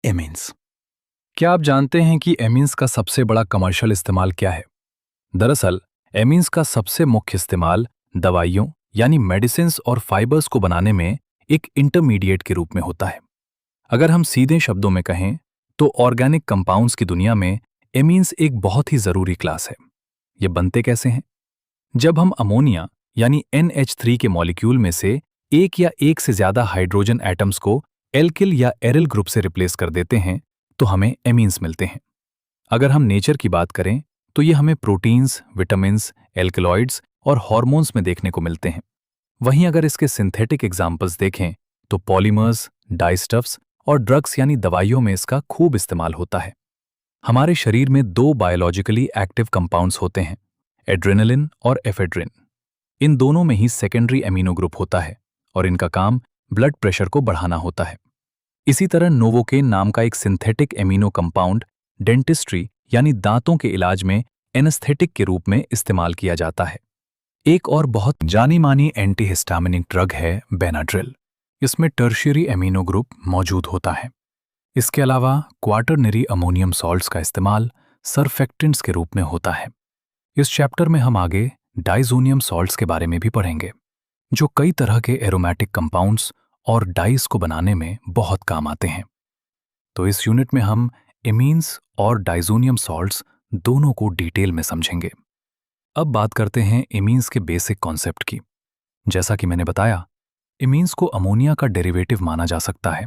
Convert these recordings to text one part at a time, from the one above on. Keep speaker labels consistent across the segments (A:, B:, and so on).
A: Amines. क्या आप जानते हैं कि एमीन्स का सबसे बड़ा कमर्शियल इस्तेमाल क्या है? दरअसल एमीन्स का सबसे मुख्य इस्तेमाल दवाइयों यानी मेडिसिन्स और फाइबर्स को बनाने में एक इंटरमीडिएट के रूप में होता है। अगर हम सीधे शब्दों में कहें तो ऑर्गेनिक कंपाउंड्स की दुनिया में एमीन्स एक बहुत ही जरूरी क्लास है। ये बनते कैसे हैं? जब हम अमोनिया यानी NH3 के मॉलिक्यूल में से एक या एक से ज्यादा हाइड्रोजन एटम्स को एल्किल या एरिल ग्रुप से रिप्लेस कर देते हैं तो हमें एमीन्स मिलते हैं। अगर हम नेचर की बात करें तो ये हमें प्रोटीन्स, विटामिन्स, एल्कलॉइड्स और हॉर्मोन्स में देखने को मिलते हैं। वहीं अगर इसके सिंथेटिक एग्जाम्पल्स देखें तो पॉलीमर्स, डाइस्टफ्स और ड्रग्स यानी दवाइयों में इसका खूब इस्तेमाल होता है। हमारे शरीर में दो बायोलॉजिकली एक्टिव कंपाउंड्स होते हैं, एड्रेनलिन और एफेड्रिन। इन दोनों में ही सेकेंडरी एमिनो ग्रुप होता है और इनका काम ब्लड प्रेशर को बढ़ाना होता है। इसी तरह नोवोकेन नाम का एक सिंथेटिक एमिनो कंपाउंड डेंटिस्ट्री यानी दांतों के इलाज में एनेस्थेटिक के रूप में इस्तेमाल किया जाता है। एक और बहुत जानी मानी एंटीहिस्टामिनिक ड्रग है बेनाड्रिल। इसमें टर्शियरी एमिनो ग्रुप मौजूद होता है। इसके अलावा क्वाटरनरी अमोनियम सॉल्ट्स का इस्तेमाल सरफेक्टेंट्स के रूप में होता है। इस चैप्टर में हम आगे डाइजोनियम सॉल्ट्स के बारे में भी पढ़ेंगे, जो कई तरह के एरोमेटिक कंपाउंड्स और डाइस को बनाने में बहुत काम आते हैं। तो इस यूनिट में हम एमीन्स और डाइजोनियम सॉल्ट्स दोनों को डिटेल में समझेंगे। अब बात करते हैं एमीन्स के बेसिक कॉन्सेप्ट की। जैसा कि मैंने बताया, एमीन्स को अमोनिया का डेरिवेटिव माना जा सकता है,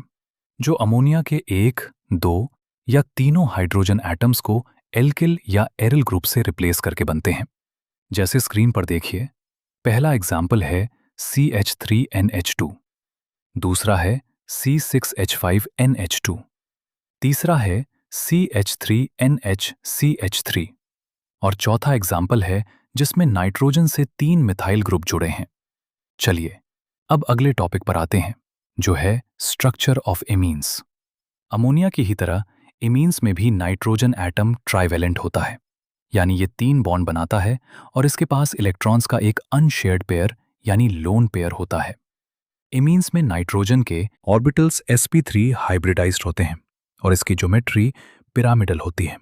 A: जो अमोनिया के एक, दो या तीनों हाइड्रोजन एटम्स को एल्किल या एरिल ग्रुप से रिप्लेस करके बनते हैं। जैसे स्क्रीन पर देखिए, पहला एग्जाम्पल है CH3NH2, दूसरा है C6H5NH2, तीसरा है CH3NHCH3 और चौथा एग्जाम्पल है जिसमें नाइट्रोजन से 3 मिथाइल ग्रुप जुड़े हैं। चलिए अब अगले टॉपिक पर आते हैं, जो है स्ट्रक्चर ऑफ एमीन्स। अमोनिया की ही तरह एमीन्स में भी नाइट्रोजन एटम ट्राइवेलेंट होता है, यानी ये 3 बॉन्ड बनाता है और इसके पास इलेक्ट्रॉन्स का एक अनशेयर्ड पेयर यानी लोन पेयर होता है। एमीन्स में नाइट्रोजन के ऑर्बिटल्स sp3 हाइब्रिडाइज्ड होते हैं और इसकी ज्योमेट्री पिरामिडल होती है।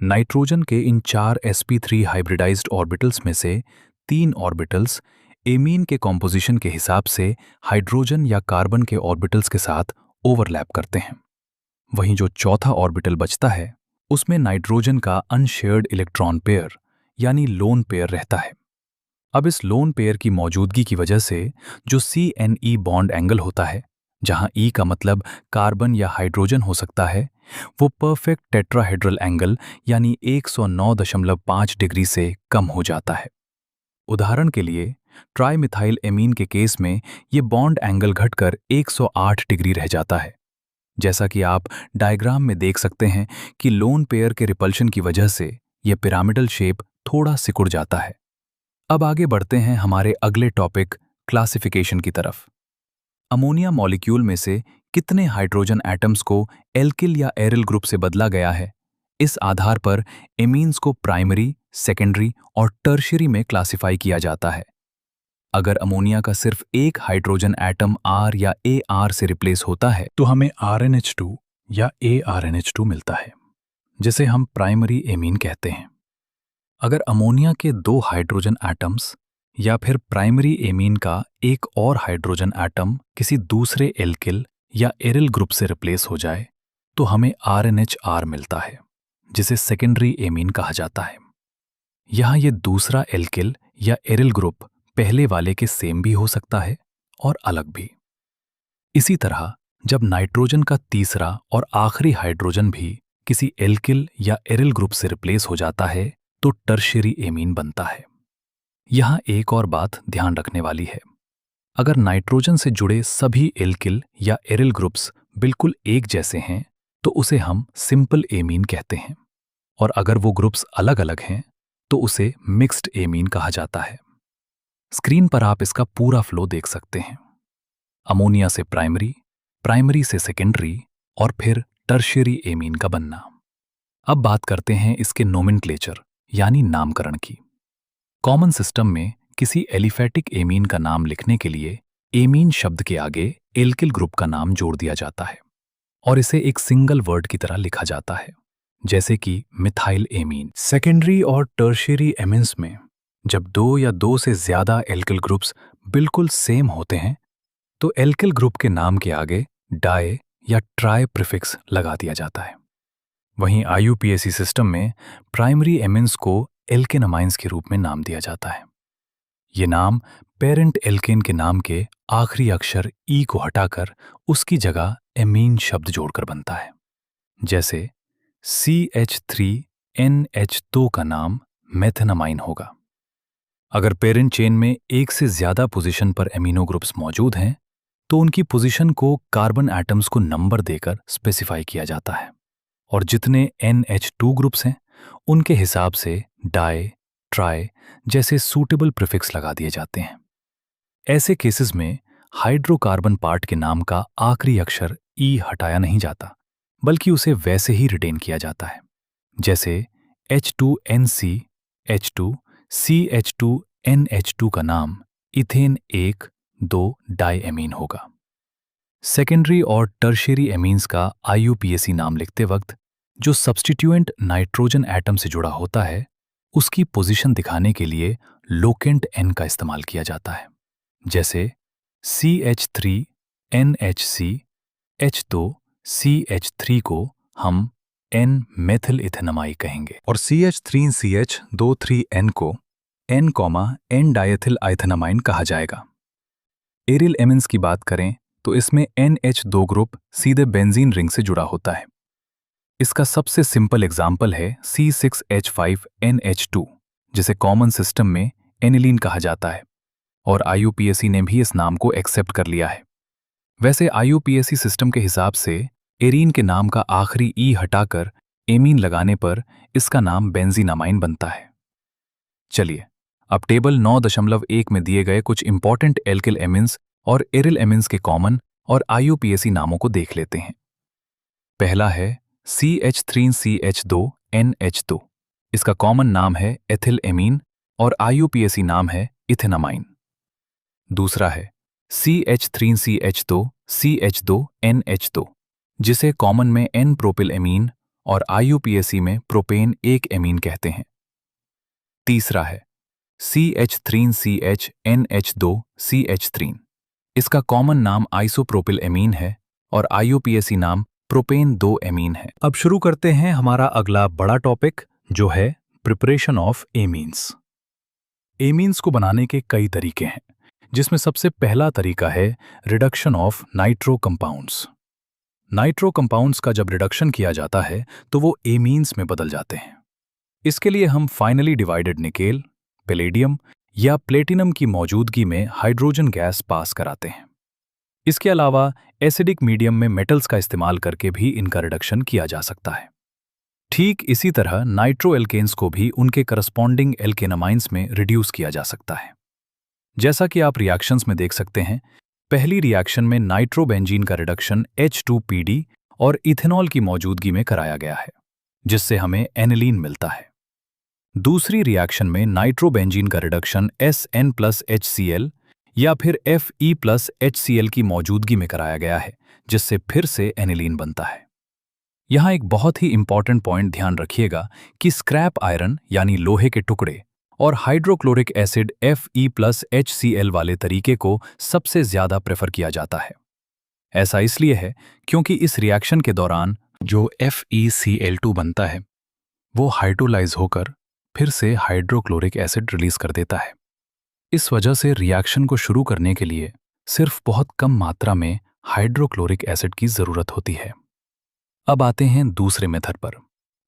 A: नाइट्रोजन के इन 4 sp3 हाइब्रिडाइज्ड ऑर्बिटल्स में से 3 ऑर्बिटल्स एमीन के कॉम्पोजिशन के हिसाब से हाइड्रोजन या कार्बन के ऑर्बिटल्स के साथ ओवरलैप करते हैं। वहीं जो चौथा ऑर्बिटल बचता है उसमें नाइट्रोजन का अनशेयर्ड इलेक्ट्रॉन पेयर यानी लोन पेयर रहता है। अब इस लोन पेयर की मौजूदगी की वजह से जो CNE बॉन्ड एंगल होता है, जहां E का मतलब कार्बन या हाइड्रोजन हो सकता है, वो परफेक्ट टेट्राहेड्रल एंगल यानी 109.5 डिग्री से कम हो जाता है। उदाहरण के लिए ट्राइमिथाइल एमीन के केस में ये बॉन्ड एंगल घटकर 108 डिग्री रह जाता है। जैसा कि आप डायग्राम में देख सकते हैं कि लोन पेयर के रिपल्शन की वजह से यह पिरामिडल शेप थोड़ा सिकुड़ जाता है। अब आगे बढ़ते हैं हमारे अगले टॉपिक क्लासिफिकेशन की तरफ। अमोनिया मॉलिक्यूल में से कितने हाइड्रोजन एटम्स को एल्किल या एरिल ग्रुप से बदला गया है, इस आधार पर एमीन्स को प्राइमरी, सेकेंडरी और टर्शियरी में क्लासिफाई किया जाता है। अगर अमोनिया का सिर्फ एक हाइड्रोजन एटम R या AR से रिप्लेस होता है तो हमें RNH2 या ARNH2 मिलता है, जिसे हम प्राइमरी एमीन कहते हैं। अगर अमोनिया के 2 हाइड्रोजन एटम्स या फिर प्राइमरी एमीन का एक और हाइड्रोजन एटम किसी दूसरे एल्किल या एरिल ग्रुप से रिप्लेस हो जाए तो हमें RNHR मिलता है, जिसे सेकेंडरी एमीन कहा जाता है। यहाँ ये दूसरा एल्किल या एरिल ग्रुप पहले वाले के सेम भी हो सकता है और अलग भी। इसी तरह जब नाइट्रोजन का तीसरा और आखिरी हाइड्रोजन भी किसी एल्किल या एरिल ग्रुप से रिप्लेस हो जाता है तो टर्शियरी एमीन बनता है। यहाँ एक और बात ध्यान रखने वाली है, अगर नाइट्रोजन से जुड़े सभी एल्किल या एरिल ग्रुप्स बिल्कुल एक जैसे हैं तो उसे हम सिंपल एमीन कहते हैं, और अगर वो ग्रुप्स अलग अलग हैं तो उसे मिक्स्ड एमीन कहा जाता है। स्क्रीन पर आप इसका पूरा फ्लो देख सकते हैं, अमोनिया से प्राइमरी, प्राइमरी से सेकेंडरी और फिर टर्शियरी एमीन का बनना। अब बात करते हैं इसके नोमेनक्लेचर यानी नामकरण की। कॉमन सिस्टम में किसी एलिफैटिक एमीन का नाम लिखने के लिए एमीन शब्द के आगे एल्किल ग्रुप का नाम जोड़ दिया जाता है और इसे एक सिंगल वर्ड की तरह लिखा जाता है, जैसे कि मिथाइल एमीन। सेकेंडरी और टर्शियरी एमीन्स में जब दो या दो से ज्यादा एल्किल ग्रुप्स बिल्कुल सेम होते हैं तो एल्किल ग्रुप के नाम के आगे डाई या ट्राई प्रीफिक्स लगा दिया जाता है। वहीं आईयूपीएसी सिस्टम में प्राइमरी एमीन्स को एल्केन अमाइंस के रूप में नाम दिया जाता है। ये नाम पेरेंट एल्केन के नाम के आखिरी अक्षर ई को हटाकर उसकी जगह एमीन शब्द जोड़कर बनता है। जैसे CH3NH2 का नाम मेथेनामाइन होगा। अगर पेरेंट चेन में एक से ज्यादा पोजीशन पर एमिनो ग्रुप्स मौजूद हैं तो उनकी पोजीशन को कार्बन एटम्स को नंबर देकर स्पेसिफाई किया जाता है और जितने NH2 ग्रुप्स हैं उनके हिसाब से डाई, ट्राई जैसे सूटेबल प्रीफिक्स लगा दिए जाते हैं। ऐसे केसेस में हाइड्रोकार्बन पार्ट के नाम का आखिरी अक्षर ई हटाया नहीं जाता बल्कि उसे वैसे ही रिटेन किया जाता है। जैसे H2NC H2 CH2NH2 का नाम इथेन 1,2 डाईएमीन होगा। सेकेंडरी और टर्शियरी एमीन्स का आईयूपीएसी नाम लिखते वक्त जो सब्स्टिट्यूएंट नाइट्रोजन एटम से जुड़ा होता है उसकी पोजीशन दिखाने के लिए लोकेंट N का इस्तेमाल किया जाता है। जैसे CH3NHC H2 CH3 को हम N मेथिल इथेनामाइड कहेंगे और CH3CH23N को N, N डायथिल आइथेनामाइन कहा जाएगा। एरिल एमिन्स की बात करें तो इसमें NH2 ग्रुप सीधे बेंजीन रिंग से जुड़ा होता है। इसका सबसे सिंपल एग्जाम्पल है C6H5NH2 जिसे कॉमन सिस्टम में एनिलीन कहा जाता है और आईयूपीएसी ने भी इस नाम को एक्सेप्ट कर लिया है। वैसे आईयूपीएसी सिस्टम के हिसाब से एरीन के नाम का आखिरी ई हटाकर एमीन लगाने पर इसका नाम बेंजीनामाइन बनता है। चलिए अब टेबल 9.1 में दिए गए कुछ इंपॉर्टेंट एल्किल एमिन्स और एरिल एमिन्स के कॉमन और आईयूपीएसी नामों को देख लेते हैं। पहला है CH3CH2NH2। इसका कॉमन नाम है एथिल एमीन और आईयूपीएसी नाम है इथेनामाइन। दूसरा है CH3CH2CH2NH2 जिसे कॉमन में N प्रोपिल एमीन और आईयूपीएसी में प्रोपेन 1 एमीन कहते हैं। तीसरा है CH3CHNH2CH3। इसका कॉमन नाम आइसोप्रोपिल एमीन है और आईयूपीएसी नाम प्रोपेन 2 एमीन है। अब शुरू करते हैं हमारा अगला बड़ा टॉपिक जो है प्रिपरेशन ऑफ एमीन्स। एमीन्स को बनाने के कई तरीके हैं जिसमें सबसे पहला तरीका है reduction of nitro compounds. Nitro compounds का जब रिडक्शन किया जाता है तो वो एमीन्स में बदल जाते हैं। इसके लिए हम फाइनली डिवाइडेड निकेल, पैलेडियम या प्लेटिनम की मौजूदगी में हाइड्रोजन गैस पास कराते हैं। इसके अलावा एसिडिक मीडियम में मेटल्स का इस्तेमाल करके भी इनका रिडक्शन किया जा सकता है। ठीक इसी तरह नाइट्रो एल्केन्स को भी उनके करस्पॉन्डिंग एल्केनामाइंस में रिड्यूस किया जा सकता है। जैसा कि आप रिएक्शंस में देख सकते हैं, पहली रिएक्शन में नाइट्रोबेंजीन का रिडक्शन H2PD और इथेनॉल की मौजूदगी में कराया गया है जिससे हमें एनिलीन मिलता है। दूसरी रिएक्शन में नाइट्रोबेंजीन का रिडक्शन SN+HCl या फिर Fe+HCl की मौजूदगी में कराया गया है जिससे फिर से एनिलीन बनता है। यहाँ एक बहुत ही इंपॉर्टेंट पॉइंट ध्यान रखिएगा कि स्क्रैप आयरन यानी लोहे के टुकड़े और हाइड्रोक्लोरिक एसिड Fe+HCl वाले तरीके को सबसे ज्यादा प्रेफर किया जाता है। ऐसा इसलिए है क्योंकि इस रिएक्शन के दौरान जो FeCl2 बनता है वो हाइड्रोलाइज होकर फिर से हाइड्रोक्लोरिक एसिड रिलीज कर देता है। इस वजह से रिएक्शन को शुरू करने के लिए सिर्फ बहुत कम मात्रा में हाइड्रोक्लोरिक एसिड की जरूरत होती है। अब आते हैं दूसरे मेथड पर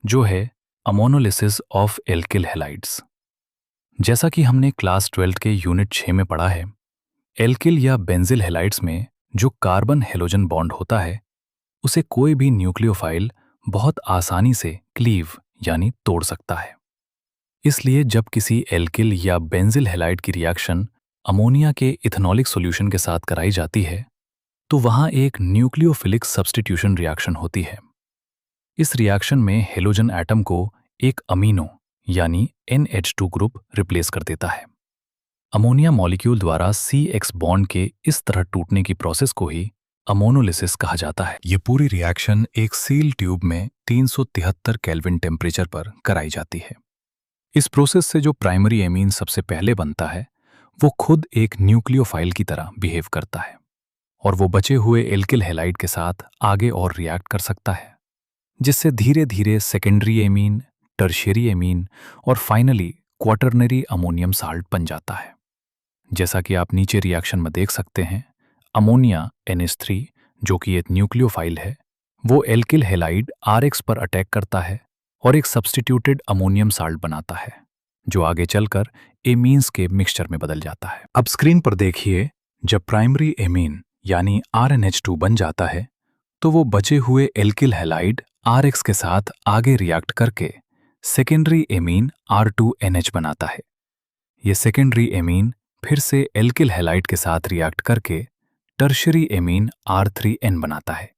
A: जो है अमोनोलिसिस ऑफ एल्किल हैलाइड्स। जैसा कि हमने क्लास 12 के यूनिट 6 में पढ़ा है, एल्किल या बेंजिल हैलाइड्स में जो कार्बन हेलोजन बॉन्ड होता है उसे कोई भी न्यूक्लियोफाइल बहुत आसानी से क्लीव यानी तोड़ सकता है। इसलिए जब किसी एल्किल या बेंजिल हैलाइड की रिएक्शन अमोनिया के इथेनॉलिक सॉल्यूशन के साथ कराई जाती है तो वहां एक न्यूक्लियोफिलिक सब्स्टिट्यूशन रिएक्शन होती है। इस रिएक्शन में हेलोजन एटम को एक अमीनो यानी NH2 ग्रुप रिप्लेस कर देता है। अमोनिया मॉलिक्यूल द्वारा CX बॉन्ड के इस तरह टूटने की प्रोसेस को ही अमोनोलिसिस कहा जाता है। ये पूरी रिएक्शन एक सील ट्यूब में 373 केल्विन टेम्परेचर पर कराई जाती है। इस प्रोसेस से जो प्राइमरी एमीन सबसे पहले बनता है वो खुद एक न्यूक्लियोफाइल की तरह बिहेव करता है और वो बचे हुए एल्किल हैलाइड के साथ आगे और रिएक्ट कर सकता है, जिससे धीरे धीरे सेकेंडरी एमीन, टर्शियरी एमीन और फाइनली क्वाटरनरी अमोनियम साल्ट बन जाता है। जैसा कि आप नीचे रिएक्शन में देख सकते हैं, अमोनिया NH3 जो कि एक न्यूक्लियोफाइल है, वो एल्किल हैलाइड RX पर अटैक करता है और एक सब्स्टिट्यूटेड अमोनियम साल्ट बनाता है, जो आगे चलकर एमीन्स के मिक्सचर में बदल जाता है। अब स्क्रीन पर देखिए, जब प्राइमरी एमीन यानी RNH2 बन जाता है तो वो बचे हुए एल्किल हैलाइड RX के साथ आगे रिएक्ट करके सेकेंडरी एमीन R2NH बनाता है। ये सेकेंडरी एमीन फिर से एल्किल हैलाइड के साथ रिएक्ट करके टर्शियरी एमीन R3N बनाता है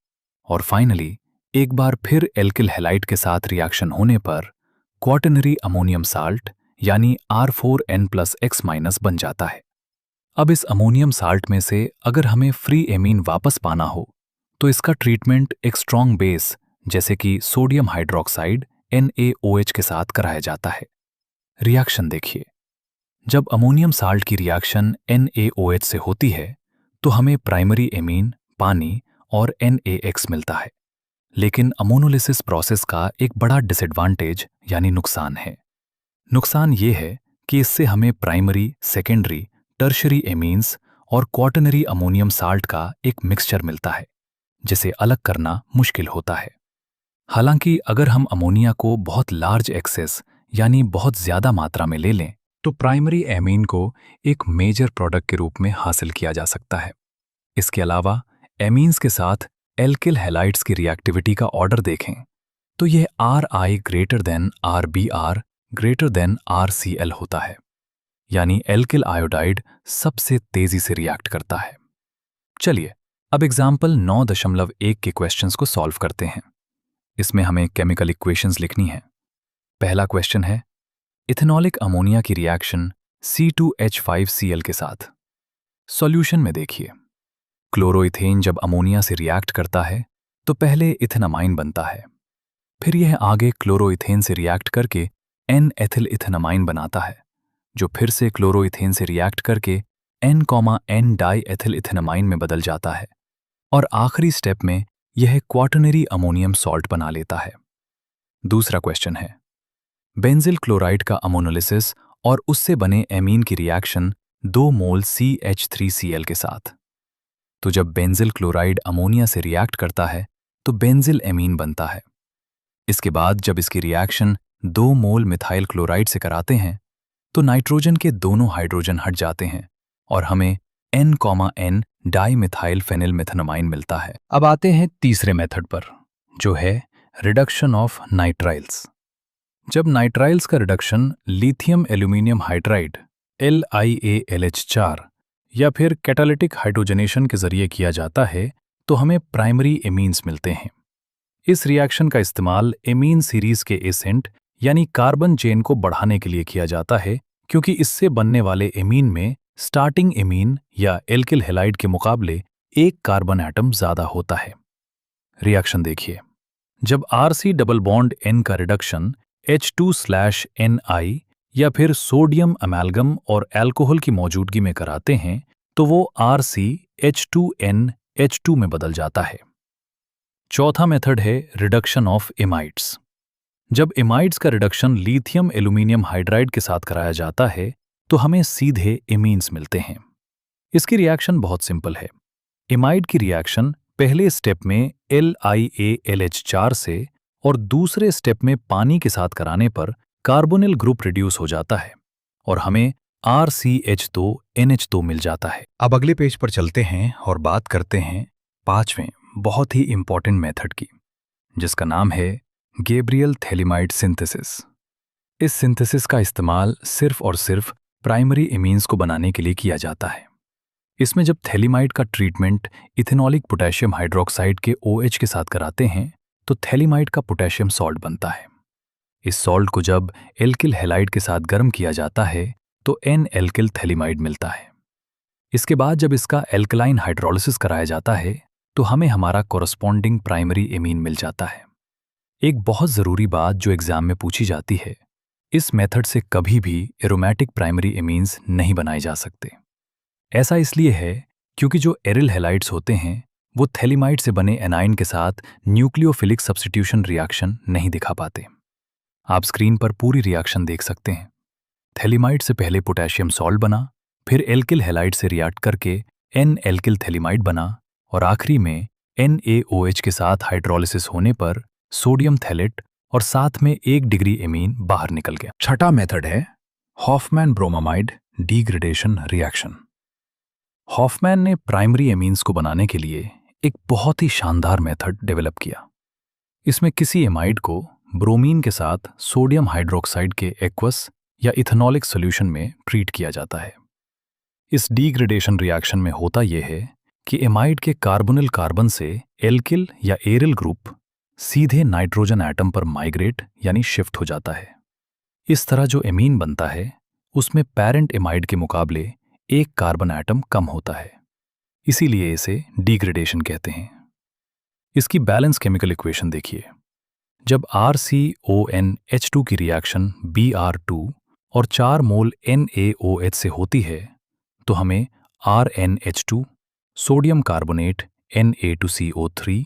A: और फाइनली एक बार फिर एल्किल हैलाइड के साथ रिएक्शन होने पर क्वाटरनरी अमोनियम साल्ट यानी R4N+X- बन जाता है। अब इस अमोनियम साल्ट में से अगर हमें फ्री एमीन वापस पाना हो तो इसका ट्रीटमेंट एक स्ट्रॉन्ग बेस जैसे कि सोडियम हाइड्रोक्साइड NaOH के साथ कराया जाता है। रिएक्शन देखिए, जब अमोनियम साल्ट की रिएक्शन NaOH से होती है तो हमें प्राइमरी एमीन, पानी और NaX मिलता है। लेकिन अमोनोलिसिस प्रोसेस का एक बड़ा डिसएडवांटेज यानी नुकसान है। नुकसान ये है कि इससे हमें प्राइमरी, सेकेंडरी, टर्शियरी एमीन्स और क्वाटरनरी अमोनियम साल्ट का एक मिक्सचर मिलता है, जिसे अलग करना मुश्किल होता है। हालांकि अगर हम अमोनिया को बहुत लार्ज एक्सेस यानी बहुत ज्यादा मात्रा में ले लें तो प्राइमरी एमीन को एक मेजर प्रोडक्ट के रूप में हासिल किया जा सकता है। इसके अलावा एमीन्स के साथ एल्किल हैलाइड्स की रिएक्टिविटी का ऑर्डर देखें तो यह Ri greater than Rbr greater than RCl होता है, यानी एल्किल आयोडाइड सबसे तेजी से रिएक्ट करता है। चलिए अब एग्जाम्पल 9.1 के क्वेश्चंस को सॉल्व करते हैं। इसमें हमें केमिकल इक्वेशंस लिखनी है। पहला क्वेश्चन है इथेनॉलिक अमोनिया की रिएक्शन C2H5Cl के साथ। सॉल्यूशन में देखिए, क्लोरोइथेन जब अमोनिया से रिएक्ट करता है तो पहले इथेनामाइन बनता है, फिर यह आगे क्लोरोइथेन से रिएक्ट करके N-एथिल इथेनामाइन बनाता है, जो फिर से क्लोरोइथेन से रिएक्ट करके N, डाई एथिल इथेनामाइन में बदल जाता है और आखिरी स्टेप में यह क्वाटरनरी अमोनियम सॉल्ट बना लेता है। दूसरा क्वेश्चन है बेंजिल क्लोराइड का अमोनोलिसिस और उससे बने एमीन की रिएक्शन 2 मोल CH3Cl के साथ। तो जब बेंजिल क्लोराइड अमोनिया से रिएक्ट करता है तो बेंजिल एमीन बनता है। इसके बाद जब इसकी रिएक्शन 2 मोल मिथाइल क्लोराइड से कराते हैं तो नाइट्रोजन के दोनों हाइड्रोजन हट जाते हैं और हमें N, डाई मिथाइल फेनिल मेथेनामाइन मिलता है। अब आते हैं तीसरे मेथड पर, जो है रिडक्शन ऑफ नाइट्राइल्स। जब नाइट्राइल्स का reduction lithium aluminium hydride LiAlH4 या फिर कैटालिटिक हाइड्रोजनेशन के जरिए किया जाता है तो हमें प्राइमरी एमीन्स मिलते हैं। इस रिएक्शन का इस्तेमाल एमीन सीरीज के एसेंट यानी कार्बन चेन को बढ़ाने के लिए किया जाता है, क्योंकि इससे बनने वाले एमीन में स्टार्टिंग एमीन या एल्किल हैलाइड के मुकाबले एक कार्बन एटम ज्यादा होता है। रिएक्शन देखिए, जब RC डबल बॉन्ड N का रिडक्शन H2/Ni या फिर सोडियम अमेल्गम और अल्कोहल की मौजूदगी में कराते हैं तो वो RCH2NH2 में बदल जाता है। चौथा मेथड है रिडक्शन ऑफ इमाइड्स। जब इमाइड्स का रिडक्शन लिथियम एल्यूमिनियम हाइड्राइड के साथ कराया जाता है तो हमें सीधे एमीन्स मिलते हैं। इसकी रिएक्शन बहुत सिंपल है। इमाइड की रिएक्शन पहले स्टेप में LiAlH4 से और दूसरे स्टेप में पानी के साथ कराने पर कार्बोनिल ग्रुप रिड्यूस हो जाता है और हमें RCH2NH2 मिल जाता है। अब अगले पेज पर चलते हैं और बात करते हैं पांचवें बहुत ही इंपॉर्टेंट मेथड की, जिसका नाम है गैब्रियल थैलिमाइड सिंथेसिस। इस सिंथेसिस का इस्तेमाल सिर्फ और सिर्फ प्राइमरी एमीन्स को बनाने के लिए किया जाता है। इसमें जब थैलिमाइड का ट्रीटमेंट इथेनॉलिक पोटेशियम हाइड्रोक्साइड के OH के साथ कराते हैं तो थैलिमाइड का पोटेशियम सॉल्ट बनता है। इस सॉल्ट को जब एल्किल हैलाइड के साथ गर्म किया जाता है तो N-एल्किल थैलिमाइड मिलता है। इसके बाद जब इसका एल्कलाइन हाइड्रोलिसिस कराया जाता है तो हमें हमारा कॉरस्पॉन्डिंग प्राइमरी एमीन मिल जाता है। एक बहुत ज़रूरी बात जो एग्जाम में पूछी जाती है, इस मेथड से कभी भी एरोमेटिक प्राइमरी एमीन्स नहीं बनाए जा सकते। ऐसा इसलिए है क्योंकि जो एरिल हैलाइड्स होते हैं वो थैलिमाइड से बने एनाइन के साथ न्यूक्लियोफिलिक सब्स्टिट्यूशन रिएक्शन नहीं दिखा पाते। आप स्क्रीन पर पूरी रिएक्शन देख सकते हैं। थैलिमाइड से पहले पोटेशियम सॉल्ट बना, फिर एल्किल हैलाइड से रिएक्ट करके एन एल्किल थैलिमाइड बना और आखिरी में NaOH के साथ हाइड्रोलिसिस होने पर सोडियम थैलेट और साथ में 1 डिग्री एमीन बाहर निकल गया। छठा मेथड है Hofmann bromamide degradation reaction. Hofmann ने प्राइमरी एमीन्स को बनाने के लिए एक बहुत ही शानदार मेथड डेवलप किया। इसमें किसी एमाइड को ब्रोमीन के साथ सोडियम हाइड्रोक्साइड के एक्वस या इथेनॉलिक सॉल्यूशन में ट्रीट किया जाता है। इस डिग्रेडेशन रिएक्शन में होता यह है कि एमाइड के कार्बोनिल कार्बन से एल्किल या एरिल ग्रुप सीधे नाइट्रोजन एटम पर माइग्रेट यानी शिफ्ट हो जाता है। इस तरह जो एमीन बनता है उसमें पेरेंट एमाइड के मुकाबले एक कार्बन एटम कम होता है, इसीलिए इसे डिग्रेडेशन कहते हैं। इसकी बैलेंस केमिकल इक्वेशन देखिए। जब RCONH2 की रिएक्शन Br2 और 4 मोल NaOH से होती है तो हमें RnH2, सोडियम कार्बोनेट Na2CO3,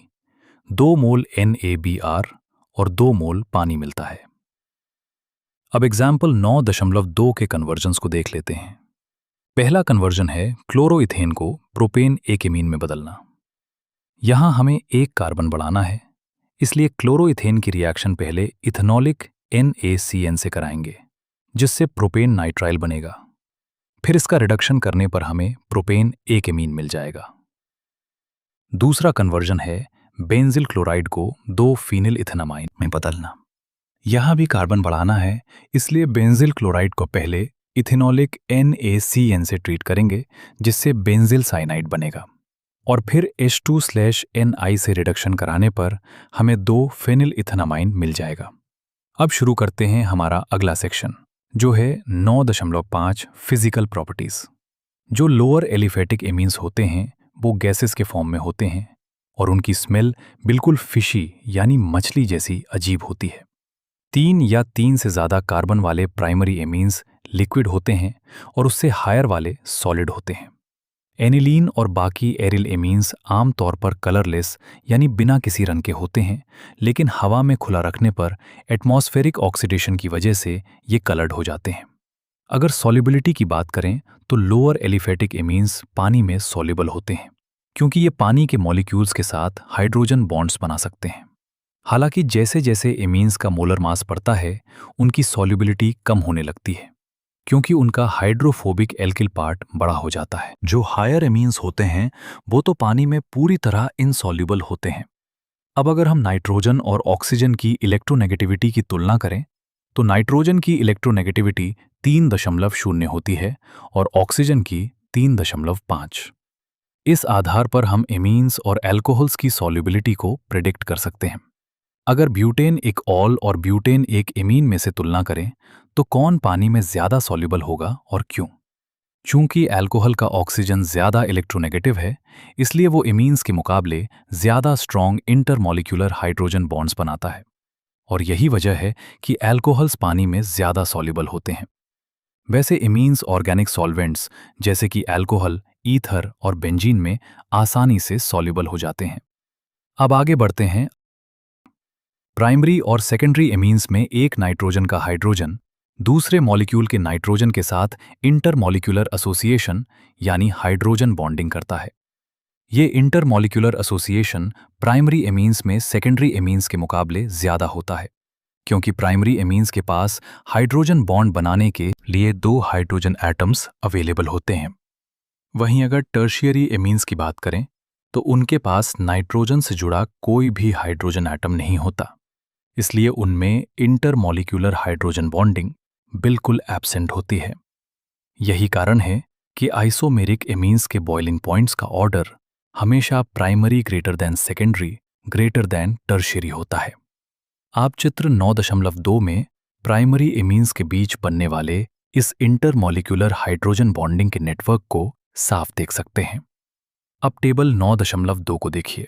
A: 2 मोल NaBr और 2 मोल पानी मिलता है। अब एग्जाम्पल 9.2 के कन्वर्जन्स को देख लेते हैं। पहला कन्वर्जन है क्लोरोइथेन को प्रोपेन एक एमीन में बदलना। यहां हमें एक कार्बन बढ़ाना है, इसलिए क्लोरोइथेन की रिएक्शन पहले इथेनॉलिक NaCN से कराएंगे, जिससे प्रोपेन नाइट्राइल बनेगा। फिर इसका रिडक्शन करने पर हमें प्रोपेन एक एमीन मिल जाएगा। दूसरा कन्वर्जन है बेंजिल क्लोराइड को 2 फीनिल इथेनामाइन में बदलना। यहां भी कार्बन बढ़ाना है, इसलिए बेंजिल क्लोराइड को पहले इथेनॉलिक NaCN से ट्रीट करेंगे, जिससे बेंजिल साइनाइड बनेगा और फिर H2/Ni से रिडक्शन कराने पर हमें 2 फेनिल इथेनामाइन मिल जाएगा। अब शुरू करते हैं हमारा अगला सेक्शन, जो है 9.5 फिजिकल प्रॉपर्टीज। जो लोअर एलिफेटिक एमीन्स होते हैं वो गैसेस के फॉर्म में होते हैं और उनकी स्मेल बिल्कुल फिशी यानी मछली जैसी अजीब होती है। 3 या 3 से ज़्यादा कार्बन वाले प्राइमरी एमीन्स लिक्विड होते हैं और उससे हायर वाले सॉलिड होते हैं। एनिलीन और बाकी एरिल एमीन्स आमतौर पर कलरलेस यानी बिना किसी रंग के होते हैं, लेकिन हवा में खुला रखने पर एटमॉस्फेरिक ऑक्सीडेशन की वजह से ये कलर्ड हो जाते हैं। अगर सॉल्युबिलिटी की बात करें तो लोअर एलिफेटिक एमीन्स पानी में सॉल्युबल होते हैं, क्योंकि ये पानी के मॉलिक्यूल्स के साथ हाइड्रोजन बॉन्ड्स बना सकते हैं। हालांकि जैसे जैसे एमीन्स का मोलर मास बढ़ता है उनकी सॉल्युबिलिटी कम होने लगती है, क्योंकि उनका हाइड्रोफोबिक एल्किल पार्ट बड़ा हो जाता है। जो हायर एमीन्स होते हैं वो तो पानी में पूरी तरह इनसॉल्युबल होते हैं। अब अगर हम नाइट्रोजन और ऑक्सीजन की इलेक्ट्रोनेगेटिविटी की तुलना करें तो नाइट्रोजन की इलेक्ट्रोनेगेटिविटी 3.0 होती है और ऑक्सीजन की 3.5। इस आधार पर हम एमीन्स और एल्कोहल्स की सॉल्युबिलिटी को प्रेडिक्ट कर सकते हैं। अगर ब्यूटेन एक ऑल और ब्यूटेन एक एमीन में से तुलना करें तो कौन पानी में ज्यादा सॉल्युबल होगा और क्यों? चूंकि अल्कोहल का ऑक्सीजन ज्यादा इलेक्ट्रोनेगेटिव है, इसलिए वो एमीन्स के मुकाबले ज्यादा स्ट्रॉन्ग इंटरमॉलिक्यूलर हाइड्रोजन बॉन्ड्स बनाता है और यही वजह है कि अल्कोहल्स पानी में ज्यादा सॉल्युबल होते हैं। वैसे एमीन्स ऑर्गेनिक सॉल्वेंट्स जैसे कि अल्कोहल, ईथर और बेंजीन में आसानी से सॉल्युबल हो जाते हैं। अब आगे बढ़ते हैं। प्राइमरी और सेकेंडरी एमीन्स में एक नाइट्रोजन का हाइड्रोजन दूसरे मॉलिक्यूल के नाइट्रोजन के साथ इंटरमॉलिक्यूलर एसोसिएशन यानी हाइड्रोजन बॉन्डिंग करता है। ये इंटरमॉलिक्यूलर एसोसिएशन प्राइमरी एमीन्स में सेकेंडरी एमीन्स के मुकाबले ज्यादा होता है, क्योंकि प्राइमरी एमीन्स के पास हाइड्रोजन बॉन्ड बनाने के लिए 2 हाइड्रोजन एटम्स अवेलेबल होते हैं। वहीं अगर टर्शियरी एमीन्स की बात करें तो उनके पास नाइट्रोजन से जुड़ा कोई भी हाइड्रोजन एटम नहीं होता, इसलिए उनमें इंटरमॉलिक्यूलर हाइड्रोजन बॉन्डिंग बिल्कुल एब्सेंट होती है। यही कारण है कि आइसोमेरिक एमीन्स के बॉइलिंग पॉइंट्स का ऑर्डर हमेशा primary greater than secondary greater than tertiary होता है। आप चित्र 9.2 में प्राइमरी एमीन्स के बीच बनने वाले इस इंटरमॉलिक्यूलर हाइड्रोजन बॉन्डिंग के नेटवर्क को साफ देख सकते हैं। अब टेबल 9.2 को देखिए,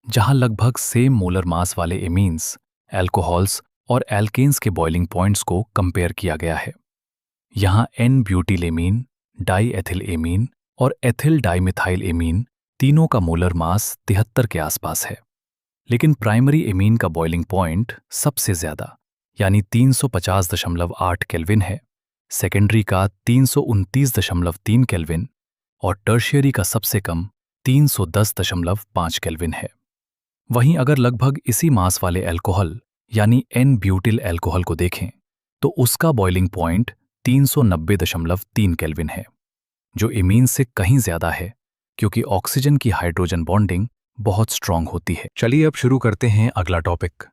A: जहां लगभग सेम मोलर मास वाले एमीन्स, एल्कोहल्स और एल्केन्स के बॉइलिंग पॉइंट्स को कंपेयर किया गया है। यहां n butyl amine, di ethyl amine और एथिल डाइमिथाइल एमीन तीनों का मोलर मास 73 के आसपास है। लेकिन प्राइमरी एमीन का बॉइलिंग पॉइंट सबसे ज्यादा यानी 350.8 केल्विन है, सेकेंडरी का 329.3 केल्विन और टर्शियरी का सबसे कम 310.5 केल्विन है। वहीं अगर लगभग इसी मास वाले अल्कोहल यानी एन ब्यूटिल अल्कोहल को देखें तो उसका बॉइलिंग पॉइंट 390.3 केल्विन है, जो एमीन से कहीं ज्यादा है क्योंकि ऑक्सीजन की हाइड्रोजन बॉन्डिंग बहुत स्ट्रांग होती है। चलिए अब शुरू करते हैं अगला टॉपिक।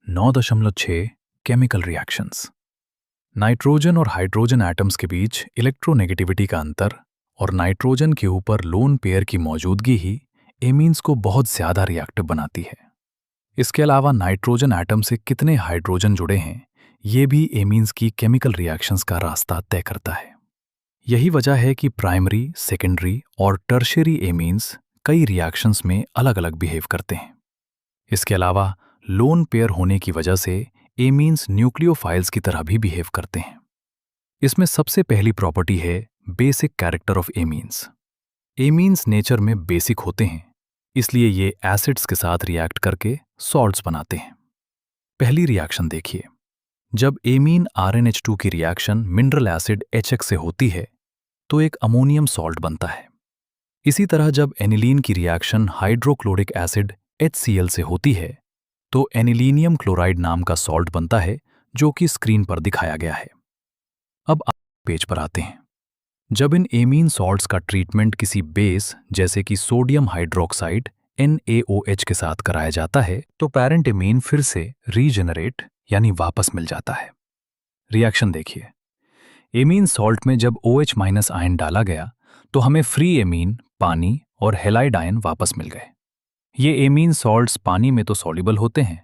A: 9.6 chemical reactions. नाइट्रोजन और हाइड्रोजन एटम्स के बीच इलेक्ट्रोनेगेटिविटी का अंतर और नाइट्रोजन के ऊपर लोन पेयर की मौजूदगी ही एमीन्स को बहुत ज्यादा रिएक्टिव बनाती है। इसके अलावा नाइट्रोजन एटम से कितने हाइड्रोजन जुड़े हैं, ये भी एमीन्स की केमिकल रिएक्शंस का रास्ता तय करता है। यही वजह है कि प्राइमरी, सेकेंडरी और टर्शियरी एमीन्स कई रिएक्शंस में अलग अलग बिहेव करते हैं। इसके अलावा लोन पेयर होने की वजह से एमीन्स न्यूक्लियोफाइल्स की तरह भी बिहेव करते हैं। इसमें सबसे पहली प्रॉपर्टी है basic character of amines. Amines nature में बेसिक होते हैं, इसलिए ये एसिड्स के साथ रिएक्ट करके सॉल्ट्स बनाते हैं। पहली रिएक्शन देखिए। जब एमीन RnH2 की रिएक्शन मिनरल एसिड HX से होती है तो एक अमोनियम सॉल्ट बनता है। इसी तरह जब एनिलीन की रिएक्शन हाइड्रोक्लोरिक एसिड HCl से होती है तो एनिलीनियम क्लोराइड नाम का सॉल्ट बनता है, जो कि स्क्रीन पर दिखाया गया है। अब पेज पर आते हैं। जब इन एमीन सॉल्ट्स का ट्रीटमेंट किसी बेस जैसे कि सोडियम हाइड्रोक्साइड NaOH के साथ कराया जाता है तो पैरेंट एमीन फिर से रीजेनरेट यानी वापस मिल जाता है। रिएक्शन देखिए। एमीन सॉल्ट में जब OH- आयन डाला गया तो हमें फ्री एमीन, पानी और हेलाइड आयन वापस मिल गए। ये एमीन सॉल्ट्स पानी में तो सॉल्युबल होते हैं,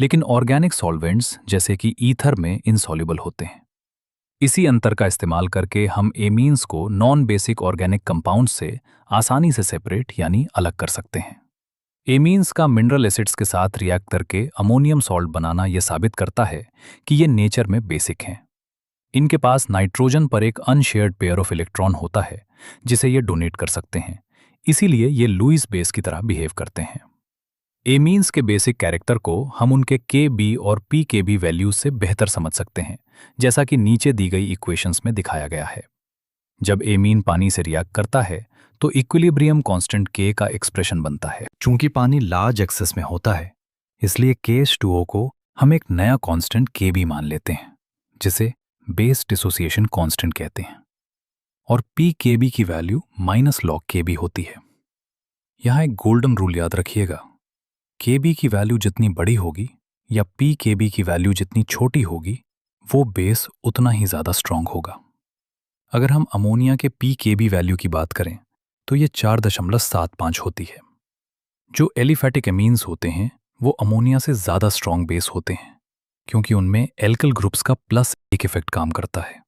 A: लेकिन ऑर्गेनिक सॉल्वेंट्स जैसे कि ईथर में इनसॉल्युबल होते हैं। इसी अंतर का इस्तेमाल करके हम एमीन्स को नॉन बेसिक ऑर्गेनिक कंपाउंड्स से आसानी से सेपरेट यानी अलग कर सकते हैं। एमीन्स का मिनरल एसिड्स के साथ रिएक्ट करके अमोनियम सॉल्ट बनाना यह साबित करता है कि ये नेचर में बेसिक हैं। इनके पास नाइट्रोजन पर एक अनशेयर्ड पेयर ऑफ इलेक्ट्रॉन होता है जिसे ये डोनेट कर सकते हैं, इसीलिए ये लुईस बेस की तरह बिहेव करते हैं। एमीन्स के बेसिक कैरेक्टर को हम उनके Kb और pKb वैल्यूज से बेहतर समझ सकते हैं, जैसा कि नीचे दी गई इक्वेशंस में दिखाया गया है। जब एमीन पानी से रिएक्ट करता है तो इक्विलिब्रियम कांस्टेंट K का एक्सप्रेशन बनता है। चूंकि पानी लार्ज एक्सेस में होता है, इसलिए KH2O को हम एक नया कांस्टेंट Kb मान लेते हैं, जिसे बेस डिसोसिएशन कांस्टेंट कहते हैं, और pKb की वैल्यू -log Kb होती है। यहां एक गोल्डन रूल याद रखिएगा, Kb की वैल्यू जितनी बड़ी होगी या pKb की वैल्यू जितनी छोटी होगी, वो बेस उतना ही ज्यादा स्ट्रांग होगा। अगर हम अमोनिया के pKb वैल्यू की बात करें तो ये 4.75 होती है। जो एलिफैटिक एमीन्स होते हैं वो अमोनिया से ज्यादा स्ट्रांग बेस होते हैं, क्योंकि उनमें एल्किल ग्रुप्स का +1 इफेक्ट काम करता है,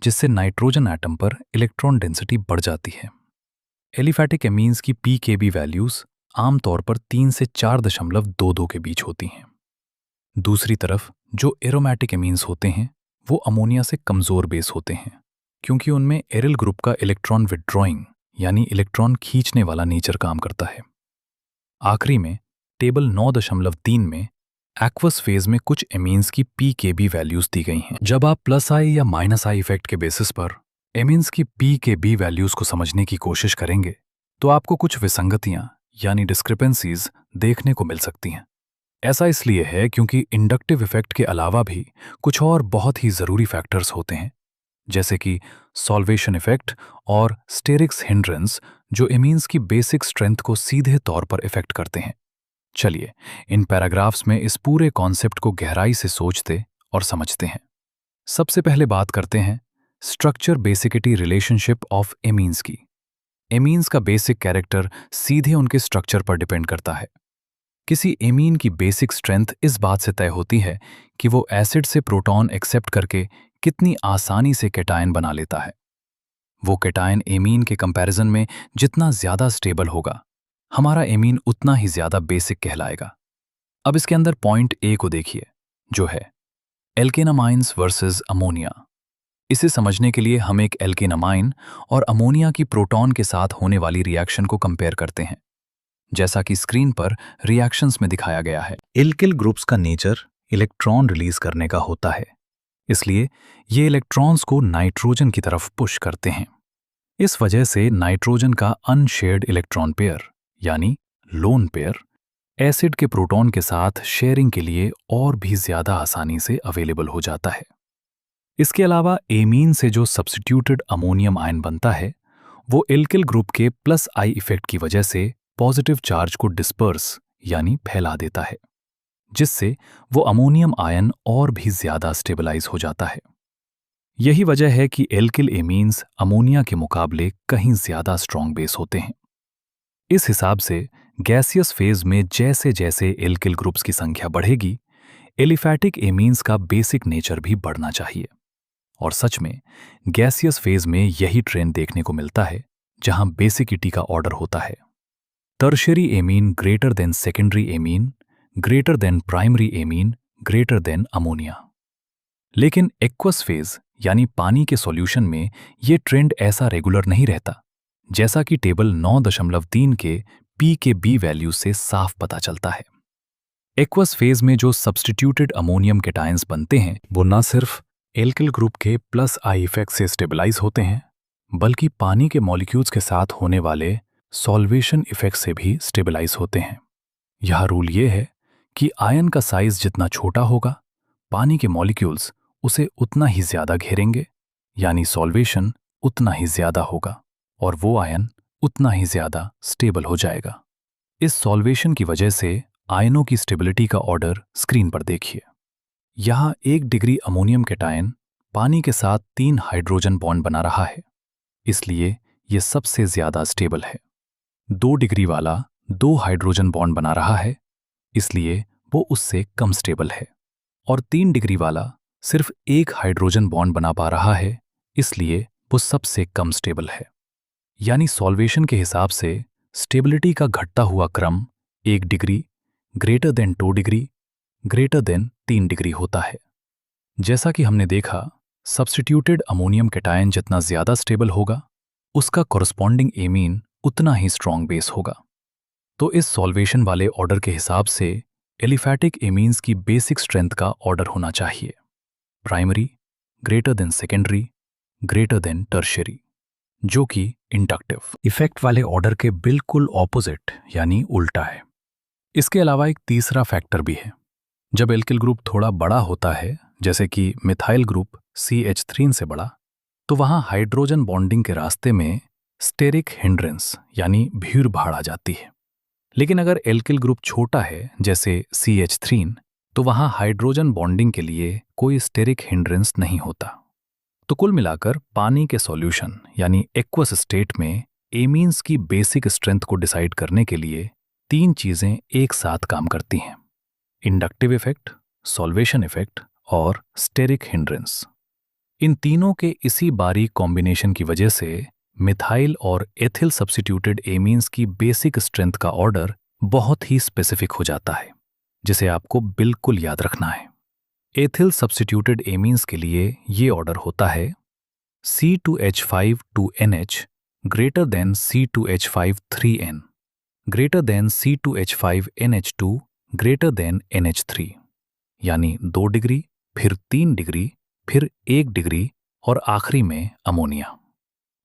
A: जिससे नाइट्रोजन एटम पर इलेक्ट्रॉन डेंसिटी बढ़ जाती है। एलिफैटिक एमीन्स की pKb वैल्यूज आमतौर पर 3 से 4.22 के बीच होती हैं। दूसरी तरफ जो एरोमेटिक एमीन्स होते हैं वो अमोनिया से कमजोर बेस होते हैं, क्योंकि उनमें एरिल ग्रुप का इलेक्ट्रॉन विड्रॉइंग यानी इलेक्ट्रॉन खींचने वाला नेचर काम करता है। आखिरी में टेबल 9.3 में एक्वस फेज में कुछ एमीन्स की pKb वैल्यूज दी गई हैं। जब आप +I या -I इफेक्ट के बेसिस पर एमीन्स की pKb वैल्यूज को समझने की कोशिश करेंगे तो आपको कुछ विसंगतियां यानी डिस्क्रिपेंसीज देखने को मिल सकती हैं। ऐसा इसलिए है क्योंकि इंडक्टिव इफेक्ट के अलावा भी कुछ और बहुत ही जरूरी फैक्टर्स होते हैं, जैसे कि सॉल्वेशन इफेक्ट और स्टेरिक्स हिंड्रेंस, जो एमीन्स की बेसिक स्ट्रेंथ को सीधे तौर पर इफेक्ट करते हैं। चलिए इन पैराग्राफ्स में इस पूरे कॉन्सेप्ट को गहराई से सोचते और समझते हैं। सबसे पहले बात करते हैं structure basicity relationship of amines की। एमीन्स का बेसिक कैरेक्टर सीधे उनके स्ट्रक्चर पर डिपेंड करता है। किसी एमीन की बेसिक स्ट्रेंथ इस बात से तय होती है कि वो एसिड से प्रोटॉन एक्सेप्ट करके कितनी आसानी से कैटायन बना लेता है। वो कैटायन एमीन के कंपैरिजन में जितना ज़्यादा स्टेबल होगा, हमारा एमीन उतना ही ज़्यादा बेसिक कहलाएगा। अब इसके अंदर पॉइंट ए को देखिए, जो है एल्केनामाइंस वर्सेस अमोनिया। इसे समझने के लिए हम एक एल्केनामाइन और अमोनिया की प्रोटॉन के साथ होने वाली रिएक्शन को कंपेयर करते हैं। जैसा कि स्क्रीन पर रिएक्शंस में दिखाया गया है, एल्किल ग्रुप्स का नेचर इलेक्ट्रॉन रिलीज करने का होता है, इसलिए ये इलेक्ट्रॉन्स को नाइट्रोजन की तरफ पुश करते हैं। इस वजह से नाइट्रोजन का अनशेयर्ड इलेक्ट्रॉन पेयर यानी लोन पेयर एसिड के प्रोटॉन के साथ शेयरिंग के लिए और भी ज्यादा आसानी से अवेलेबल हो जाता है। इसके अलावा एमीन से जो सब्स्टिट्यूटेड अमोनियम आयन बनता है, वो एल्किल ग्रुप के प्लस आई इफेक्ट की वजह से पॉजिटिव चार्ज को डिस्पर्स यानी फैला देता है, जिससे वो अमोनियम आयन और भी ज्यादा स्टेबलाइज हो जाता है। यही वजह है कि एल्किल एमीन्स अमोनिया के मुकाबले कहीं ज्यादा स्ट्रॉन्ग बेस होते हैं। इस हिसाब से गैसियस फेज में जैसे जैसे एल्किल ग्रुप्स की संख्या बढ़ेगी, एलिफैटिक एमीन्स का बेसिक नेचर भी बढ़ना चाहिए। और सच में गैसियस फेज में यही ट्रेंड देखने को मिलता है, जहां बेसिकिटी का ऑर्डर होता है tertiary amine greater than secondary amine, greater than primary amine, greater than ammonia. लेकिन एक्वस फेज यानी पानी के सॉल्यूशन में ये ट्रेंड ऐसा रेगुलर नहीं रहता, जैसा कि टेबल 9.3 के पी के बी वैल्यू से साफ पता चलता है। एक्वस फेज में जो सब्स्टिट्यूटेड अमोनियम कैटायंस बनते हैं, वो न सिर्फ एल्किल ग्रुप के प्लस आई इफेक्ट से स्टेबलाइज होते हैं, बल्कि पानी के मॉलिक्यूल्स के साथ होने वाले सॉल्वेशन इफेक्ट से भी स्टेबलाइज होते हैं। यह रूल ये है कि आयन का साइज जितना छोटा होगा, पानी के मॉलिक्यूल्स उसे उतना ही ज्यादा घेरेंगे, यानी सॉल्वेशन उतना ही ज्यादा होगा और वो आयन उतना ही ज्यादा स्टेबल हो जाएगा। इस सॉल्वेशन की वजह से आयनों की स्टेबिलिटी का ऑर्डर स्क्रीन पर देखिए। यहाँ 1 डिग्री अमोनियम कैटायन पानी के साथ 3 हाइड्रोजन बॉन्ड बना रहा है, इसलिए यह सबसे ज्यादा स्टेबल है। 2 डिग्री वाला 2 हाइड्रोजन बॉन्ड बना रहा है, इसलिए वो उससे कम स्टेबल है। और 3 डिग्री वाला सिर्फ 1 हाइड्रोजन बॉन्ड बना पा रहा है, इसलिए वो सबसे कम स्टेबल है। यानी सॉल्वेशन के हिसाब से स्टेबिलिटी का घटता हुआ क्रम 1 degree, greater than 2 degree, greater than 3 degree होता है। जैसा कि हमने देखा, सब्स्टिट्यूटेड अमोनियम कैटायन जितना ज्यादा स्टेबल होगा, उसका कॉरस्पॉन्डिंग एमीन उतना ही स्ट्रॉन्ग बेस होगा। तो इस सॉल्वेशन वाले ऑर्डर के हिसाब से एलिफैटिक एमीन्स की बेसिक स्ट्रेंथ का ऑर्डर होना चाहिए primary, greater than secondary, greater than tertiary, जो कि इंडक्टिव इफेक्ट वाले ऑर्डर के बिल्कुल ऑपोजिट यानी उल्टा है। इसके अलावा एक तीसरा फैक्टर भी है। जब एल्किल ग्रुप थोड़ा बड़ा होता है, जैसे कि मिथाइल ग्रुप CH3 से बड़ा, तो वहां हाइड्रोजन बॉन्डिंग के रास्ते में स्टेरिक हिंड्रेंस यानी भीड़ भाड़ आ जाती है। लेकिन अगर एल्किल ग्रुप छोटा है, जैसे CH3, तो वहां हाइड्रोजन बॉन्डिंग के लिए कोई स्टेरिक हिंड्रेंस नहीं होता। तो कुल मिलाकर पानी के सॉल्यूशन यानी एक्वस स्टेट में एमीन्स की बेसिक स्ट्रेंथ को डिसाइड करने के लिए 3 चीजें एक साथ काम करती हैं: इंडक्टिव इफेक्ट, सॉल्वेशन इफेक्ट और स्टेरिक हिंड्रेंस। इन तीनों के इसी बारीक कॉम्बिनेशन की वजह से मिथाइल और एथिल सब्स्टिट्यूटेड एमीन्स की बेसिक स्ट्रेंथ का ऑर्डर बहुत ही स्पेसिफिक हो जाता है, जिसे आपको बिल्कुल याद रखना है। एथिल सब्स्टिट्यूटेड एमीन्स के लिए ये ऑर्डर होता है C2H5 2NH greater than C2H5 3N, greater than C2H5 NH2 greater than NH3, यानी 2 डिग्री, फिर 3 डिग्री, फिर 1 डिग्री और आखिरी में अमोनिया।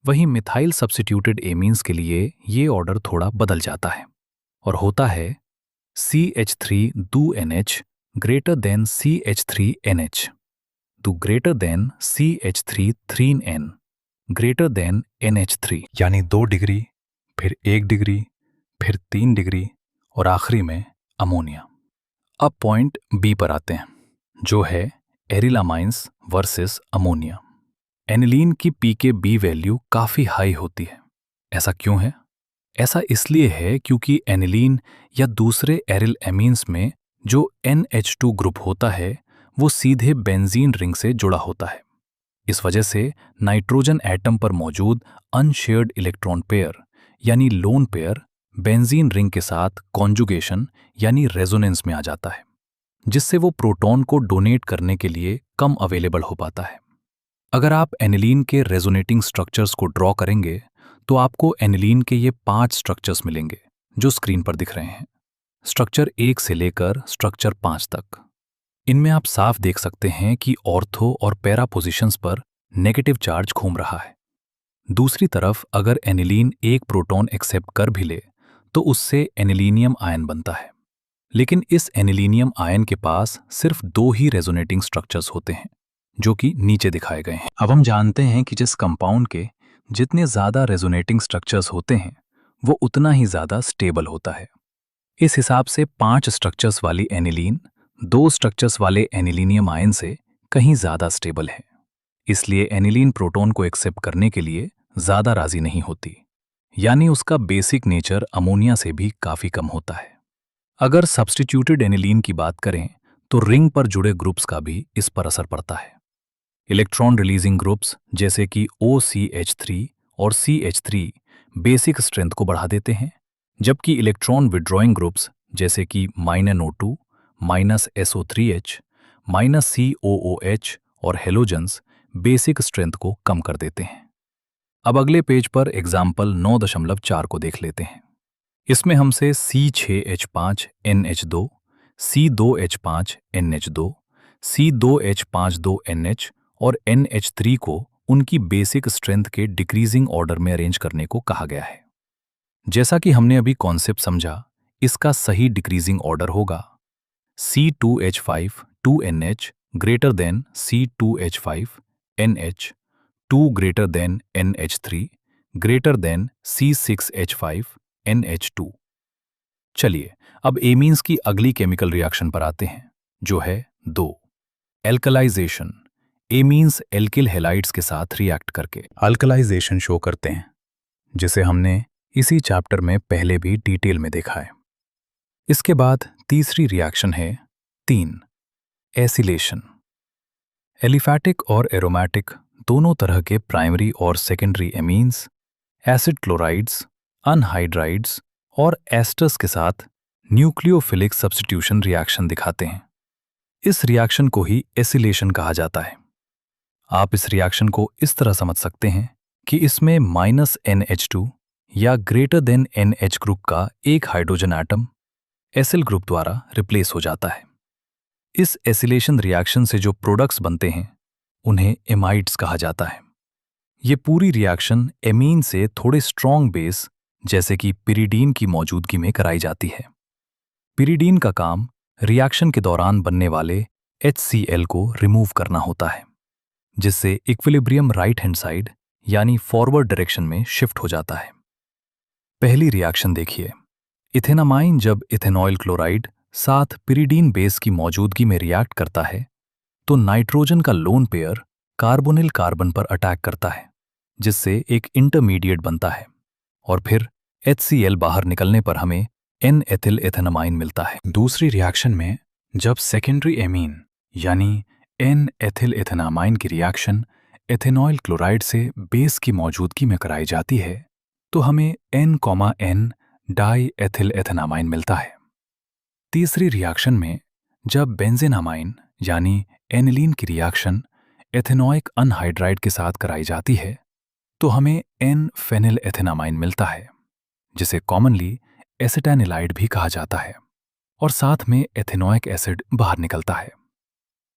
A: वहीं मिथाइल सब्स्टिट्यूटेड एमीन्स के लिए ये ऑर्डर थोड़ा बदल जाता है और होता है CH3 2NH greater than CH3NH, greater than CH3 3N, greater than NH3, यानी 2 डिग्री, फिर 1 डिग्री, फिर 3 डिग्री और आखिरी में अमोनिया। अब पॉइंट बी पर आते हैं, जो है एरिलामाइंस वर्सेस अमोनिया। एनिलीन की pKb वैल्यू काफ़ी हाई होती है। ऐसा क्यों है? ऐसा इसलिए है क्योंकि एनिलीन या दूसरे एरिल एमीन्स में जो NH2 ग्रुप होता है, वो सीधे बेंजीन रिंग से जुड़ा होता है। इस वजह से नाइट्रोजन एटम पर मौजूद अनशेयर्ड इलेक्ट्रॉन पेयर यानी लोन पेयर बेंजीन रिंग के साथ कॉन्जुगेशन यानी रेजोनेंस में आ जाता है, जिससे वो प्रोटॉन को डोनेट करने के लिए कम अवेलेबल हो पाता है। अगर आप एनिलीन के रेजोनेटिंग स्ट्रक्चर्स को ड्रॉ करेंगे तो आपको एनिलीन के ये 5 स्ट्रक्चर्स मिलेंगे जो स्क्रीन पर दिख रहे हैं, स्ट्रक्चर 1 से लेकर स्ट्रक्चर 5 तक। इनमें आप साफ देख सकते हैं कि ऑर्थो और पैरा पोजीशंस पर नेगेटिव चार्ज घूम रहा है। दूसरी तरफ अगर एनिलीन एक प्रोटॉन एक्सेप्ट कर भी ले तो उससे एनिलीनियम आयन बनता है, लेकिन इस एनिलीनियम आयन के पास सिर्फ 2 ही रेजोनेटिंग स्ट्रक्चर्स होते हैं जो कि नीचे दिखाए गए हैं। अब हम जानते हैं कि जिस कंपाउंड के जितने ज़्यादा रेजोनेटिंग स्ट्रक्चर्स होते हैं वो उतना ही ज़्यादा स्टेबल होता है। इस हिसाब से 5 स्ट्रक्चर्स वाली एनिलीन 2 स्ट्रक्चर्स वाले एनिलीनियम आयन से कहीं ज़्यादा स्टेबल है, इसलिए एनिलीन प्रोटॉन को एक्सेप्ट करने के लिए ज़्यादा राजी नहीं होती, यानी उसका बेसिक नेचर अमोनिया से भी काफ़ी कम होता है। अगर सब्स्टिट्यूटेड एनिलीन की बात करें तो रिंग पर जुड़े ग्रुप्स का भी इस पर असर पड़ता है। इलेक्ट्रॉन रिलीजिंग ग्रुप्स जैसे कि OCH3 और CH3 बेसिक स्ट्रेंथ को बढ़ा देते हैं, जबकि इलेक्ट्रॉन विड्रॉइंग ग्रुप्स जैसे कि -NO2, -SO3H, -COOH और हेलोजन्स बेसिक स्ट्रेंथ को कम कर देते हैं। अब अगले पेज पर एग्जाम्पल 9.4 को देख लेते हैं। इसमें हमसे C6H5NH2, C2H5NH2, C2H52NH और NH3 को उनकी बेसिक स्ट्रेंथ के डिक्रीजिंग ऑर्डर में अरेंज करने को कहा गया है। जैसा कि हमने अभी कॉन्सेप्ट समझा, इसका सही डिक्रीजिंग ऑर्डर होगा C2H5 2NH greater than C2H5 NH 2 greater than NH3 greater than C6H5 NH2। चलिए अब एमीन्स की अगली केमिकल रिएक्शन पर आते हैं, जो है 2 एल्कलाइजेशन। एमीन्स एल्किल हैलाइड्स के साथ रिएक्ट करके अल्कलाइजेशन शो करते हैं, जिसे हमने इसी चैप्टर में पहले भी डिटेल में देखा है। इसके बाद तीसरी रिएक्शन है 3 एसिलेशन। एलिफैटिक और एरोमेटिक दोनों तरह के प्राइमरी और सेकेंडरी एमीन्स एसिड क्लोराइड्स, अनहाइड्राइड्स और एस्टर्स के साथ न्यूक्लियोफिलिक सब्स्टिट्यूशन रिएक्शन दिखाते हैं। इस रिएक्शन को ही एसिलेशन कहा जाता है। आप इस रिएक्शन को इस तरह समझ सकते हैं कि इसमें -NH2 या ग्रेटर देन NH ग्रुप का एक हाइड्रोजन एटम एसिल ग्रुप द्वारा रिप्लेस हो जाता है। इस एसिलेशन रिएक्शन से जो प्रोडक्ट्स बनते हैं उन्हें एमाइड्स कहा जाता है। ये पूरी रिएक्शन एमीन से थोड़े स्ट्रॉन्ग बेस जैसे कि पिरिडीन की मौजूदगी में कराई जाती है। पिरिडीन का काम रिएक्शन के दौरान बनने वाले HCl को रिमूव करना होता है, जिससे इक्विलिब्रियम राइट हैंड साइड यानी फॉरवर्ड डायरेक्शन में शिफ्ट हो जाता है। पहली रिएक्शन देखिए। इथेनामाइन जब इथेनॉइल क्लोराइड साथ पिरिडीन बेस की मौजूदगी में रिएक्ट करता है तो नाइट्रोजन का लोन पेयर कार्बोनिल कार्बन पर अटैक करता है, जिससे एक इंटरमीडिएट बनता है और फिर HCl बाहर निकलने पर हमें N-एथिल एथेनामाइन मिलता है। दूसरी रिएक्शन में जब सेकेंडरी एमीन यानी N-एथिल एथेनामाइन की रिएक्शन एथेनॉइल क्लोराइड से बेस की मौजूदगी में कराई जाती है तो हमें N, डाई एथिल एथेनामाइन मिलता है। तीसरी रिएक्शन में जब बेंजीनामाइन यानी एनिलीन की रिएक्शन एथेनोइक अनहाइड्राइड के साथ कराई जाती है तो हमें N-फेनिल एथेनामाइन मिलता है, जिसे कॉमनली एसिटानिलाइड भी कहा जाता है, और साथ में एथेनोइक एसिड बाहर निकलता है।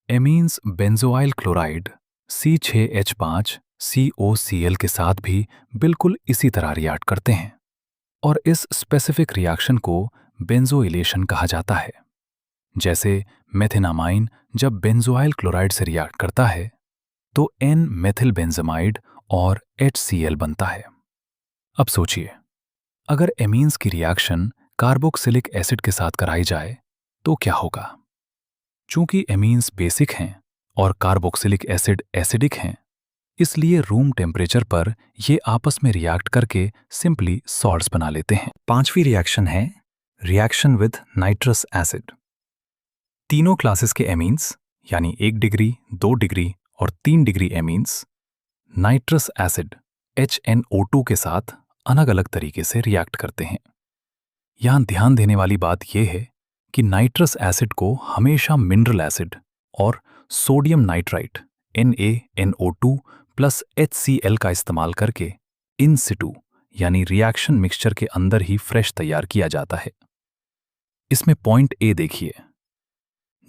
A: Amines benzoyl chloride C6H5 COCl के साथ भी बिल्कुल इसी तरह रिएक्ट करते हैं और इस स्पेसिफिक रिएक्शन को बेंजोइलेशन कहा जाता है। जैसे मेथिनामाइन जब बेंजोइल क्लोराइड से रिएक्ट करता है तो N-मेथिल बेंजामाइड और HCl बनता है। अब सोचिए, अगर एमीन्स की रिएक्शन कार्बोक्सिलिक एसिड के साथ कराई जाए तो क्या होगा? चूंकि एमीन्स बेसिक हैं और कार्बोक्सिलिक एसिड एसिडिक हैं, इसलिए रूम टेम्परेचर पर ये आपस में रिएक्ट करके सिंपली सॉल्ट्स बना लेते हैं। पांचवी रिएक्शन है रिएक्शन विद नाइट्रस एसिड। तीनों क्लासेस के एमीन्स यानी 1 डिग्री, 2 डिग्री और 3 degree amines nitrous acid HNO2 के साथ अलग अलग तरीके से रिएक्ट करते हैं। यहां ध्यान देने वाली बात यह है कि नाइट्रस एसिड को हमेशा मिनरल एसिड और sodium nitrite NaNO2 plus HCl का इस्तेमाल करके इन सिटू यानी रिएक्शन मिक्सचर के अंदर ही फ्रेश तैयार किया जाता है। इसमें पॉइंट ए देखिए,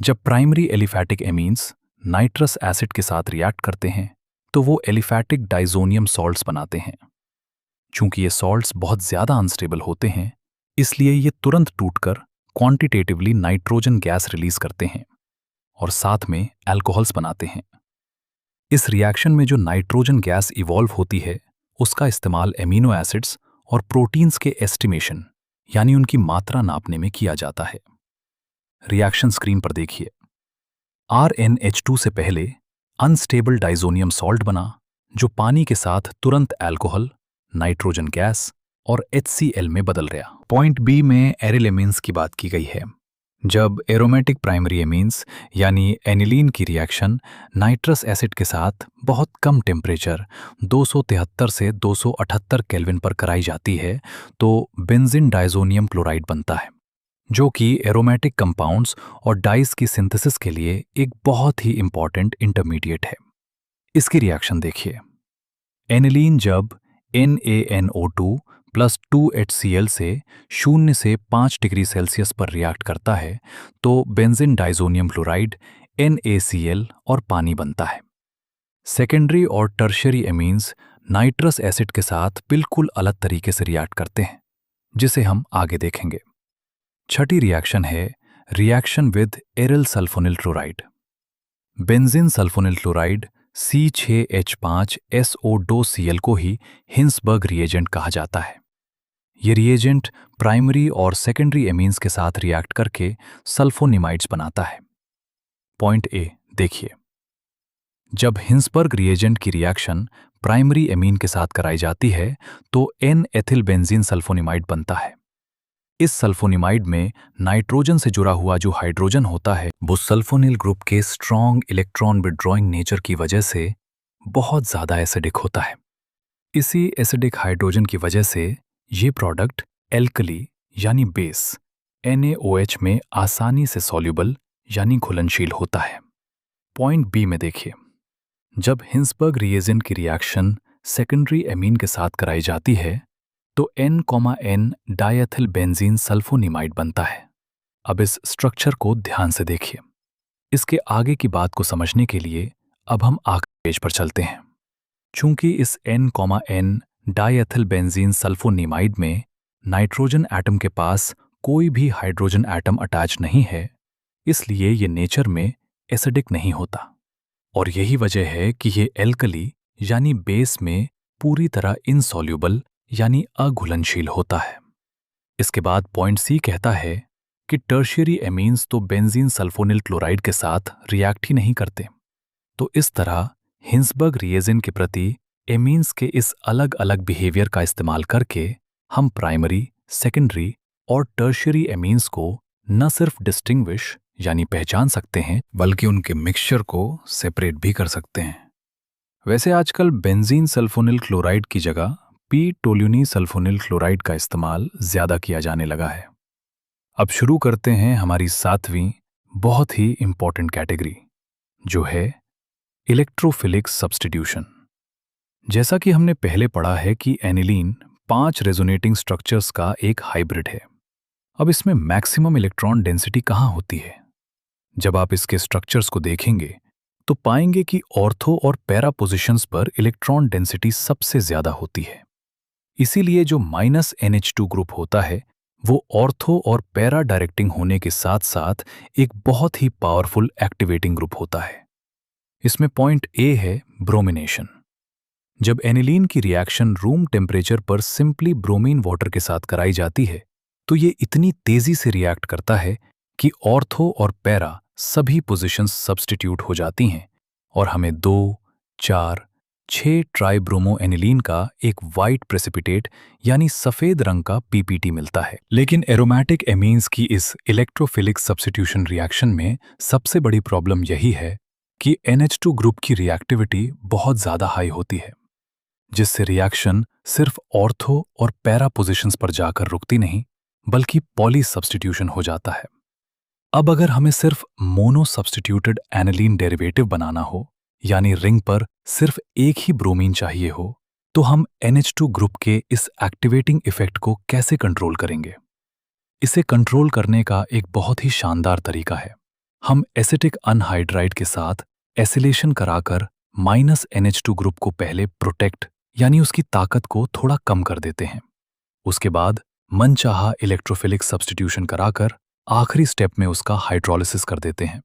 A: जब primary aliphatic amines nitrous acid के साथ रिएक्ट करते हैं तो वो एलिफैटिक डाइजोनियम सॉल्ट्स बनाते हैं। चूंकि ये सॉल्ट्स बहुत ज्यादा अनस्टेबल होते हैं, इसलिए ये तुरंत टूटकर क्वांटिटेटिवली नाइट्रोजन गैस रिलीज करते हैं और साथ में अल्कोहल्स बनाते हैं। इस रिएक्शन में जो नाइट्रोजन गैस इवॉल्व होती है, उसका इस्तेमाल एमिनो एसिड्स और प्रोटीन्स के एस्टिमेशन यानी उनकी मात्रा नापने में किया जाता है। रिएक्शन स्क्रीन पर देखिए, RnH2 से पहले अनस्टेबल डाइजोनियम सॉल्ट बना जो पानी के साथ तुरंत अल्कोहल, नाइट्रोजन गैस और HCl में बदल गया। पॉइंट बी में एरिल एमीन्स की बात की गई है। जब एरोमेटिक प्राइमरी एमीन्स यानी एनिलीन की रिएक्शन नाइट्रस एसिड के साथ बहुत कम टेम्परेचर 273 से 278 केल्विन पर कराई जाती है तो बेंजीन डाइजोनियम क्लोराइड बनता है, जो कि एरोमेटिक कंपाउंड्स और डाइस की सिंथेसिस के लिए एक बहुत ही इंपॉर्टेंट इंटरमीडिएट है। इसकी रिएक्शन देखिए, एनिलीन जब NaNO2 प्लस 2HCl से 0 से 5 डिग्री सेल्सियस पर रिएक्ट करता है तो बेंजीन डाइजोनियम क्लोराइड NaCl और पानी बनता है। सेकेंडरी और टर्शियरी एमीन्स नाइट्रस एसिड के साथ बिल्कुल अलग तरीके से रिएक्ट करते हैं, जिसे हम आगे देखेंगे। छठी रिएक्शन है reaction with aryl sulphonyl chloride. Benzene sulphonyl chloride C6H5SO2Cl को ही हिंसबर्ग रिएजेंट कहा जाता है। ये रिएजेंट प्राइमरी और सेकेंडरी एमीन्स के साथ रिएक्ट करके सल्फोनिमाइड्स बनाता है। पॉइंट ए देखिए, जब हिंसबर्ग रिएजेंट की रिएक्शन प्राइमरी एमीन के साथ कराई जाती है तो N-एथिल बेंजीन सल्फोनिमाइड बनता है। इस सल्फोनिमाइड में नाइट्रोजन से जुड़ा हुआ जो हाइड्रोजन होता है वो सल्फोनिल ग्रुप के स्ट्रॉन्ग इलेक्ट्रॉन विड्रॉइंग नेचर की वजह से बहुत ज्यादा एसिडिक होता है। इसी एसिडिक हाइड्रोजन की वजह से ये प्रोडक्ट एल्कली यानी बेस NaOH में आसानी से सॉल्युबल यानी घुलनशील होता है। पॉइंट बी में देखिए, जब हिंसबर्ग रिएजेंट की रिएक्शन सेकेंडरी एमीन के साथ कराई जाती है तो N,N डाइएथिल बेंजीन सल्फोनिमाइड बनता है। अब इस स्ट्रक्चर को ध्यान से देखिए। इसके आगे की बात को समझने के लिए अब हम आखिरी पेज पर चलते हैं। चूंकि इस N,N डाइएथिल बेंजीन सल्फोनिमाइड में नाइट्रोजन एटम के पास कोई भी हाइड्रोजन एटम अटैच नहीं है, इसलिए ये नेचर में एसिडिक नहीं होता और यही वजह है कि ये एल्कली यानी बेस में पूरी तरह इनसॉल्युबल यानी अघुलनशील होता है। इसके बाद पॉइंट सी कहता है कि टर्शियरी एमीन्स तो बेंजीन सल्फोनिल क्लोराइड के साथ रिएक्ट ही नहीं करते। तो इस तरह हिंसबर्ग रिएजेंट के प्रति एमीन्स के इस अलग अलग बिहेवियर का इस्तेमाल करके हम प्राइमरी, सेकेंडरी और टर्शियरी एमीन्स को न सिर्फ डिस्टिंग्विश यानी पहचान सकते हैं, बल्कि उनके मिक्सचर को सेपरेट भी कर सकते हैं। वैसे आजकल बेंजीन सल्फोनिल क्लोराइड की जगह p-टोल्यूनी सल्फोनिल क्लोराइड का इस्तेमाल ज्यादा किया जाने लगा है। अब शुरू करते हैं हमारी 7वीं बहुत ही इंपॉर्टेंट कैटेगरी, जो है इलेक्ट्रोफिलिक सब्स्टिट्यूशन। जैसा कि हमने पहले पढ़ा है कि एनिलीन 5 रेजोनेटिंग स्ट्रक्चर्स का एक हाइब्रिड है। अब इसमें मैक्सिमम इलेक्ट्रॉन डेंसिटी कहाँ होती है? जब आप इसके स्ट्रक्चर्स को देखेंगे तो पाएंगे कि ऑर्थो और पैरा पोजिशंस पर इलेक्ट्रॉन डेंसिटी सबसे ज्यादा होती है। इसीलिए जो -NH2 ग्रुप होता है वो ऑर्थो और पैरा डायरेक्टिंग होने के साथ साथ एक बहुत ही पावरफुल एक्टिवेटिंग ग्रुप होता है। इसमें पॉइंट ए है ब्रोमिनेशन। जब एनिलीन की रिएक्शन रूम टेम्परेचर पर सिंपली ब्रोमीन वाटर के साथ कराई जाती है तो ये इतनी तेजी से रिएक्ट करता है कि ऑर्थो और पैरा सभी पोजीशंस सब्स्टिट्यूट हो जाती हैं और हमें 2, 4, 6 ट्राइब्रोमो एनिलीन का एक वाइट प्रेसिपिटेट यानी सफेद रंग का PPT मिलता है। लेकिन एरोमेटिक एमीन्स की इस इलेक्ट्रोफिलिक सब्स्टिट्यूशन रिएक्शन में सबसे बड़ी प्रॉब्लम यही है कि NH2 ग्रुप की रिएक्टिविटी बहुत ज़्यादा हाई होती है, जिससे रिएक्शन सिर्फ ऑर्थो और पैरा पोजिशंस पर जाकर रुकती नहीं, बल्कि पॉली सब्स्टिट्यूशन हो जाता है। अब अगर हमें सिर्फ मोनो सब्स्टिट्यूटेड एनिलीन डेरिवेटिव बनाना हो, यानी रिंग पर सिर्फ एक ही ब्रोमीन चाहिए हो, तो हम NH2 ग्रुप के इस एक्टिवेटिंग इफेक्ट को कैसे कंट्रोल करेंगे? इसे कंट्रोल करने का एक बहुत ही शानदार तरीका है। हम एसिटिक अनहाइड्राइड के साथ एसिलेशन कराकर -NH2 ग्रुप को पहले प्रोटेक्ट यानी उसकी ताकत को थोड़ा कम कर देते हैं। उसके बाद मनचाहा इलेक्ट्रोफिलिक सब्स्टिट्यूशन कराकर आखिरी स्टेप में उसका हाइड्रोलिसिस कर देते हैं,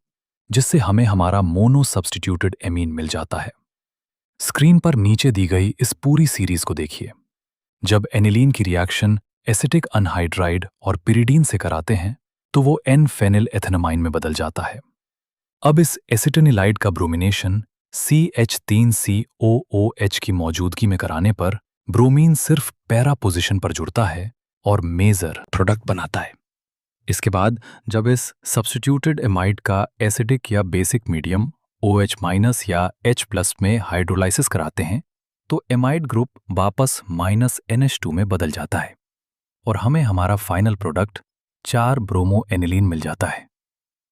A: जिससे हमें हमारा मोनो सब्स्टिट्यूटेड एमीन मिल जाता है। स्क्रीन पर नीचे दी गई इस पूरी सीरीज को देखिए। जब एनिलीन की रिएक्शन एसिटिक अनहाइड्राइड और पिरिडीन से कराते हैं, तो वो एन फेनिल एथेनामाइन में बदल जाता है। अब इस एसिटेनिलाइड का ब्रोमिनेशन CH3COOH की मौजूदगी में कराने पर ब्रोमीन सिर्फ पैरा पोजीशन पर जुड़ता है और मेजर प्रोडक्ट बनाता है। इसके बाद जब इस सब्स्टिट्यूटेड एमाइड का एसिडिक या बेसिक मीडियम OH- या H+ में हाइड्रोलाइसिस कराते हैं, तो एमाइड ग्रुप वापस -NH2 में बदल जाता है और हमें हमारा फाइनल प्रोडक्ट 4 ब्रोमो एनिलीन मिल जाता है।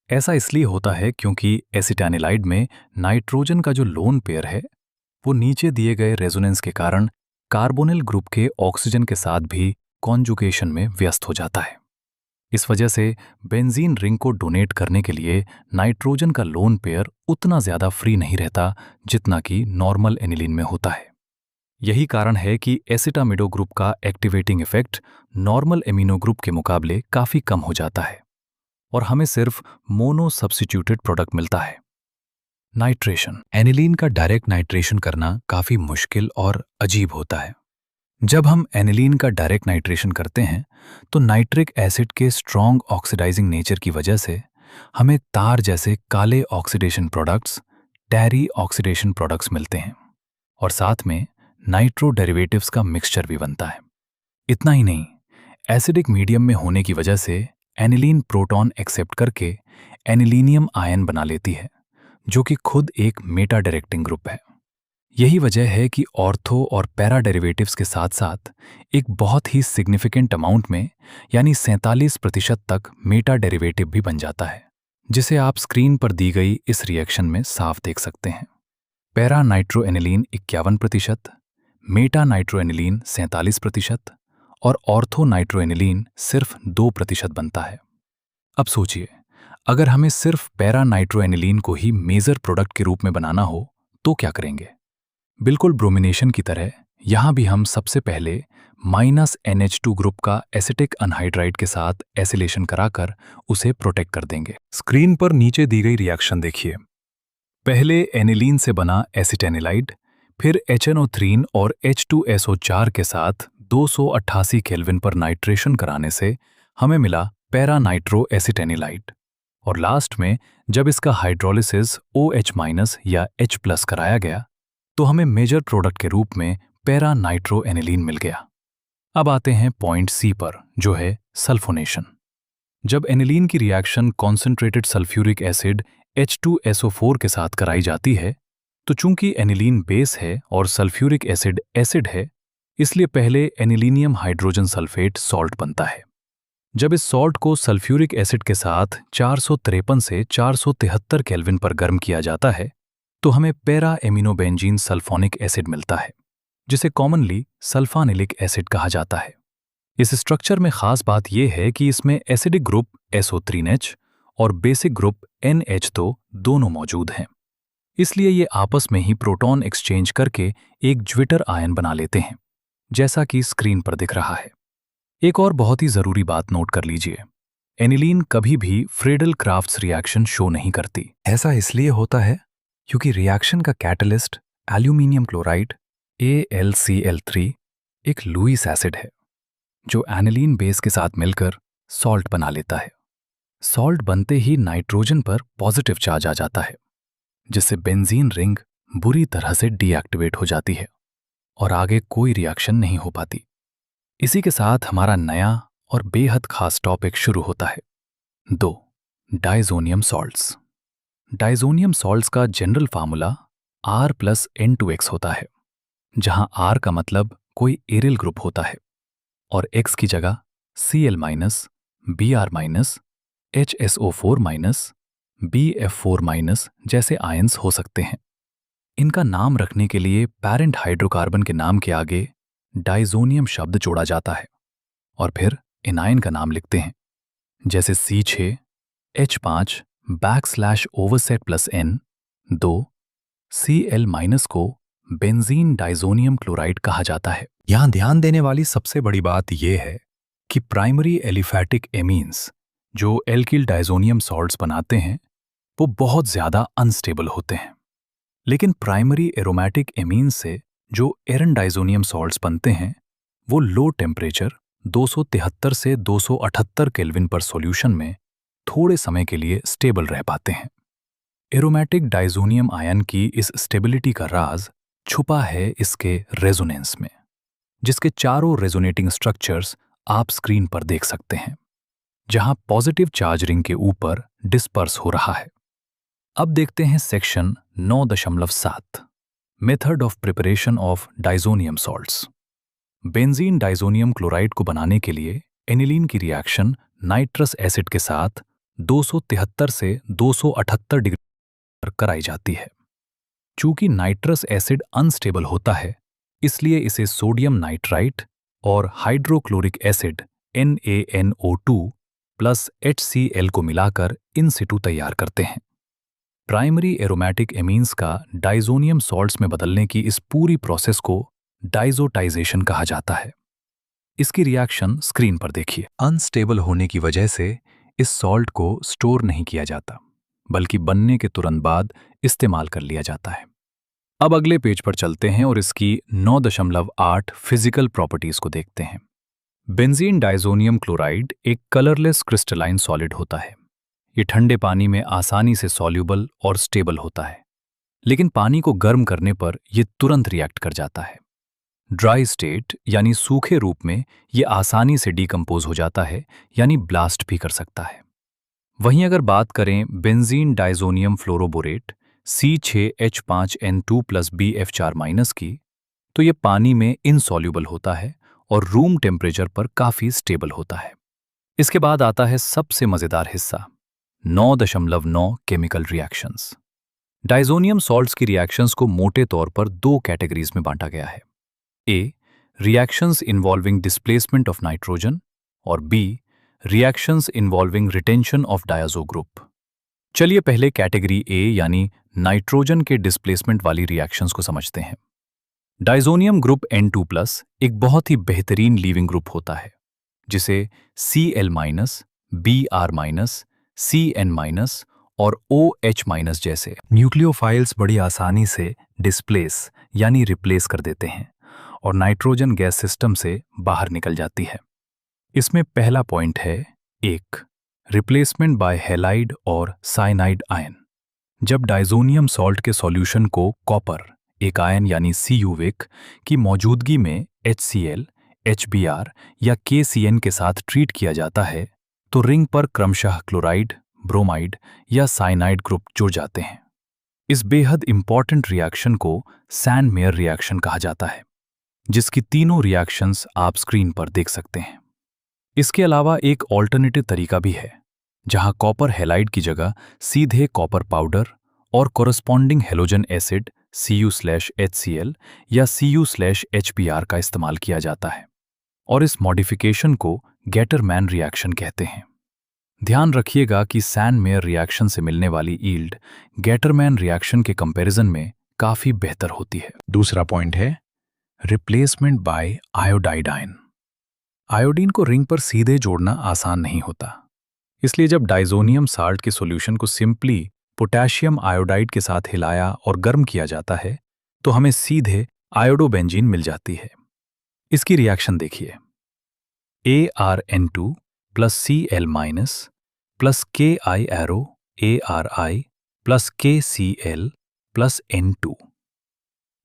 A: ऐसा इसलिए होता है क्योंकि एसिटानिलाइड में नाइट्रोजन का जो लोन पेयर है, वो नीचे दिए गए रेजोनेंस के कारण कार्बोनिल ग्रुप के ऑक्सीजन के साथ भी कॉन्जुगेशन में व्यस्त हो जाता है। इस वजह से बेंजीन रिंग को डोनेट करने के लिए नाइट्रोजन का लोन पेयर उतना ज्यादा फ्री नहीं रहता जितना कि नॉर्मल एनिलीन में होता है। यही कारण है कि एसिटामिडो ग्रुप का activating effect normal amino group के मुकाबले काफी कम हो जाता है और हमें सिर्फ मोनो सब्स्टिट्यूटेड प्रोडक्ट मिलता है। नाइट्रेशन। एनिलीन का डायरेक्ट नाइट्रेशन करना काफी मुश्किल और अजीब होता है। जब हम एनिलीन का डायरेक्ट नाइट्रेशन करते हैं, तो नाइट्रिक एसिड के स्ट्रॉन्ग ऑक्सीडाइजिंग नेचर की वजह से हमें तार जैसे काले ऑक्सीडेशन प्रोडक्ट्स, टैरी ऑक्सीडेशन प्रोडक्ट्स मिलते हैं और साथ में नाइट्रो डेरिवेटिव्स का मिक्सचर भी बनता है। इतना ही नहीं, एसिडिक मीडियम में होने की वजह से एनिलीन प्रोटॉन एक्सेप्ट करके एनिलीनियम आयन बना लेती है, जो कि खुद एक मेटा डायरेक्टिंग ग्रुप है। यही वजह है कि ऑर्थो और पैरा डेरिवेटिव्स के साथ साथ एक बहुत ही सिग्निफिकेंट अमाउंट में यानी 47% तक मेटा डेरिवेटिव भी बन जाता है, जिसे आप स्क्रीन पर दी गई इस रिएक्शन में साफ देख सकते हैं। पैरा नाइट्रोएनिलीन 51%, मेटा नाइट्रोएनिलीन 47% और ऑर्थो नाइट्रोएनिलीन सिर्फ 2% बनता है। अब सोचिए, अगर हमें सिर्फ पैरा नाइट्रोएनिलीन को ही मेजर प्रोडक्ट के रूप में बनाना हो तो क्या करेंगे? बिल्कुल ब्रोमिनेशन की तरह यहां भी हम सबसे पहले -NH2 ग्रुप का एसिटिक अनहाइड्राइड के साथ एसिलेशन कराकर उसे प्रोटेक्ट कर देंगे। स्क्रीन पर नीचे दी गई रिएक्शन देखिए। पहले एनिलीन से बना एसिटेनिलाइड, फिर HNO3 और H2SO4 के साथ 288 केल्विन पर नाइट्रेशन कराने से हमें मिला पैरा नाइट्रो एसिटेनिलाइड और लास्ट में जब इसका हाइड्रोलिसिस OH- या H+ कराया गया, तो हमें मेजर प्रोडक्ट के रूप में पैरा नाइट्रो एनिलीन मिल गया। अब आते हैं पॉइंट C पर, जो है सल्फोनेशन। जब एनिलीन की reaction concentrated sulphuric acid H2SO4 के साथ कराई जाती है, तो चूंकि एनिलीन बेस है और सल्फ्यूरिक एसिड एसिड है, इसलिए पहले एनिलीनियम हाइड्रोजन सल्फेट सॉल्ट बनता है। जब इस सॉल्ट को सल्फ्यूरिक एसिड के साथ 453 से 473 केल्विन पर गर्म किया जाता है, तो हमें पैरा एमिनोबेंजीन सल्फोनिक एसिड मिलता है, जिसे कॉमनली सल्फानिलिक एसिड कहा जाता है। इस स्ट्रक्चर में खास बात यह है कि इसमें एसिडिक ग्रुप SO3H और बेसिक ग्रुप NH2 दोनों मौजूद हैं। इसलिए ये आपस में ही प्रोटॉन एक्सचेंज करके एक ज्विटर आयन बना लेते हैं, जैसा कि स्क्रीन पर दिख रहा है। एक और बहुत ही जरूरी बात नोट कर लीजिए, एनिलीन कभी भी फ्रेडल क्राफ्ट्स रिएक्शन शो नहीं करती। ऐसा इसलिए होता है क्योंकि रिएक्शन का कैटलिस्ट एल्यूमिनियम क्लोराइड AlCl3 एक लुईस एसिड है, जो एनिलीन बेस के साथ मिलकर सॉल्ट बना लेता है। सॉल्ट बनते ही नाइट्रोजन पर पॉजिटिव चार्ज आ जाता है, जिससे बेंजीन रिंग बुरी तरह से डीएक्टिवेट हो जाती है और आगे कोई रिएक्शन नहीं हो पाती। इसी के साथ हमारा नया और बेहद खास टॉपिक शुरू होता है, 2 डाइजोनियम सॉल्ट्स। डाइजोनियम सॉल्ट्स का जनरल फार्मूला R+N2X होता है, जहां R का मतलब कोई एरियल ग्रुप होता है और X की जगह Cl-, Br-, HSO4-, BF4- जैसे आयंस हो सकते हैं। इनका नाम रखने के लिए पैरेंट हाइड्रोकार्बन के नाम के आगे डाइजोनियम शब्द जोड़ा जाता है और फिर एनायन का नाम लिखते हैं, जैसे C6 H5 backslash overset +N 2 Cl- को बेंजीन डाइजोनियम क्लोराइड कहा जाता है। यहां ध्यान देने वाली सबसे बड़ी बात यह है कि प्राइमरी एलिफैटिक एमीन्स जो एल्किल डाइजोनियम सॉल्ट्स बनाते हैं वो बहुत ज्यादा अनस्टेबल होते हैं, लेकिन प्राइमरी एरोमेटिक एमीन्स से जो एरन डाइजोनियम सॉल्ट्स बनते हैं वो लो टेम्परेचर 273 से 278 केल्विन पर सॉल्यूशन में थोड़े समय के लिए स्टेबल रह पाते हैं। एरोमेटिक डाइजोनियम आयन की इस स्टेबिलिटी का राज छुपा है इसके रेजोनेंस में, जिसके चारों रेजोनेटिंग स्ट्रक्चर्स आप स्क्रीन पर देख सकते हैं, जहां पॉजिटिव चार्ज रिंग के ऊपर डिस्पर्स हो रहा है। अब देखते हैं section 9.7 method of preparation of diazonium salts. Benzene diazonium chloride को बनाने के लिए एनिलीन की रिएक्शन नाइट्रस एसिड के साथ 273 से 278 डिग्री पर कराई जाती है। चूंकि नाइट्रस एसिड अनस्टेबल होता है, इसलिए इसे सोडियम नाइट्राइट और hydrochloric acid NaNO2 plus HCl को मिलाकर इन सिटू तैयार करते हैं। प्राइमरी एरोमेटिक एमीन्स का डाइजोनियम सॉल्ट्स में बदलने की इस पूरी प्रोसेस को डाइजोटाइजेशन कहा जाता है। इसकी रिएक्शन स्क्रीन पर देखिए। अनस्टेबल होने की वजह से इस सॉल्ट को स्टोर नहीं किया जाता, बल्कि बनने के तुरंत बाद इस्तेमाल कर लिया जाता है। अब अगले पेज पर चलते हैं और इसकी 9.8 फिजिकल प्रॉपर्टीज को देखते हैं। बेंजीन डाइजोनियम क्लोराइड एक कलरलेस क्रिस्टलाइन सॉलिड होता है। ये ठंडे पानी में आसानी से सॉल्यूबल और स्टेबल होता है, लेकिन पानी को गर्म करने पर यह तुरंत रिएक्ट कर जाता है। ड्राई स्टेट यानी सूखे रूप में ये आसानी से डीकंपोज हो जाता है, यानी ब्लास्ट भी कर सकता है। वहीं अगर बात करें benzene diazonium fluoroborate C6H5N2 + BF4- की, तो ये पानी में इनसॉल्यूबल होता है और रूम टेम्परेचर पर काफी स्टेबल होता है। इसके बाद आता है सबसे मजेदार हिस्सा 9.9 केमिकल रिएक्शंस। डाइजोनियम सॉल्ट्स की रिएक्शंस को मोटे तौर पर दो कैटेगरीज में बांटा गया है। A, reactions involving displacement of nitrogen और B, reactions involving retention of diazo group. चलिए पहले कैटेगरी ए यानी नाइट्रोजन के डिस्प्लेसमेंट वाली रिएक्शंस को समझते हैं। डाइजोनियम ग्रुप N2+ एक बहुत ही बेहतरीन लीविंग ग्रुप होता है, जिसे Cl-, Br-, Cn- और OH- जैसे न्यूक्लियोफाइल्स बड़ी आसानी से डिस्प्लेस यानी रिप्लेस कर देते हैं और नाइट्रोजन गैस सिस्टम से बाहर निकल जाती है। इसमें पहला पॉइंट है 1, रिप्लेसमेंट बाय हैलाइड और साइनाइड आयन। जब डाइजोनियम सॉल्ट के सॉल्यूशन को कॉपर एक आयन यानी CuVic की मौजूदगी में HCl, HBr या KCN के साथ ट्रीट किया जाता है, तो रिंग पर क्रमशः क्लोराइड, ब्रोमाइड या साइनाइड ग्रुप जुड़ जाते हैं। इस बेहद इंपॉर्टेंट रिएक्शन को सैंड मेयर रिएक्शन कहा जाता है, जिसकी तीनों रिएक्शंस आप स्क्रीन पर देख सकते हैं। इसके अलावा एक ऑल्टरनेटिव तरीका भी है, जहां कॉपर हैलाइड की जगह सीधे कॉपर पाउडर और कोरस्पॉन्डिंग हेलोजन एसिड Cu/HCl या Cu/HBr का इस्तेमाल किया जाता है, और इस मॉडिफिकेशन को गेटरमैन रिएक्शन कहते हैं। ध्यान रखिएगा कि सैंड मेयर रिएक्शन से मिलने वाली यील्ड गेटरमैन रिएक्शन के कंपैरिजन में काफी बेहतर होती है। दूसरा पॉइंट है replacement bye iodide ion. Iodine को रिंग पर सीधे जोड़ना आसान नहीं होता, इसलिए जब डाइजोनियम साल्ट के सॉल्यूशन को सिंपली पोटेशियम आयोडाइड के साथ हिलाया और गर्म किया जाता है, तो हमें सीधे आयोडोबेंजीन मिल जाती है। इसकी रिएक्शन देखिए। ArN2 + Cl- + KI + KCl + N2।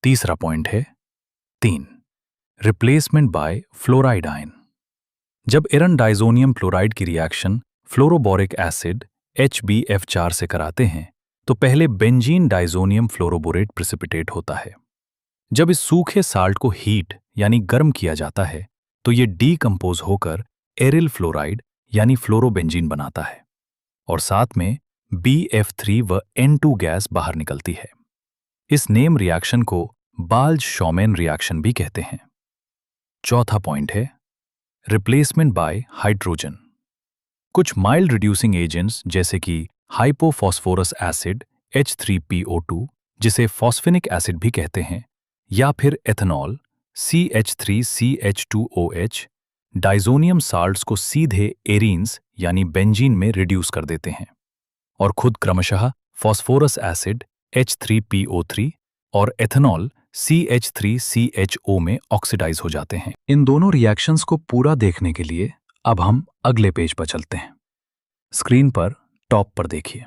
A: तीसरा पॉइंट है 3, रिप्लेसमेंट बाय फ्लोराइड आयन। जब एरन डाइजोनियम फ्लोराइड की रिएक्शन फ्लोरोबोरिक एसिड HbF4 से कराते हैं, तो पहले बेंजीन डाइजोनियम फ्लोरोबोरेट प्रेसिपिटेट होता है। जब इस सूखे साल्ट को हीट यानी गर्म किया जाता है तो ये डीकंपोज होकर एरिल फ्लोराइड यानी फ्लोरोबेंजीन बनाता है और साथ में BF3 व N2 गैस बाहर निकलती है। इस नेम रिएक्शन को बाल्ज-शॉमेन रिएक्शन भी कहते हैं। चौथा पॉइंट है रिप्लेसमेंट बाय हाइड्रोजन। कुछ माइल्ड रिड्यूसिंग एजेंट्स जैसे कि हाइपोफॉस्फोरस एसिड H3PO2 जिसे फॉस्फेनिक एसिड भी कहते हैं या फिर एथेनॉल CH3CH2OH डाइजोनियम साल्ट्स को सीधे एरीन्स यानी बेंजीन में रिड्यूस कर देते हैं और खुद क्रमशः फॉस्फोरस एसिड H3PO3 और एथेनॉल CH3CHO में ऑक्सीडाइज हो जाते हैं। इन दोनों रिएक्शंस को पूरा देखने के लिए अब हम अगले पेज पर चलते हैं। स्क्रीन पर टॉप पर देखिए,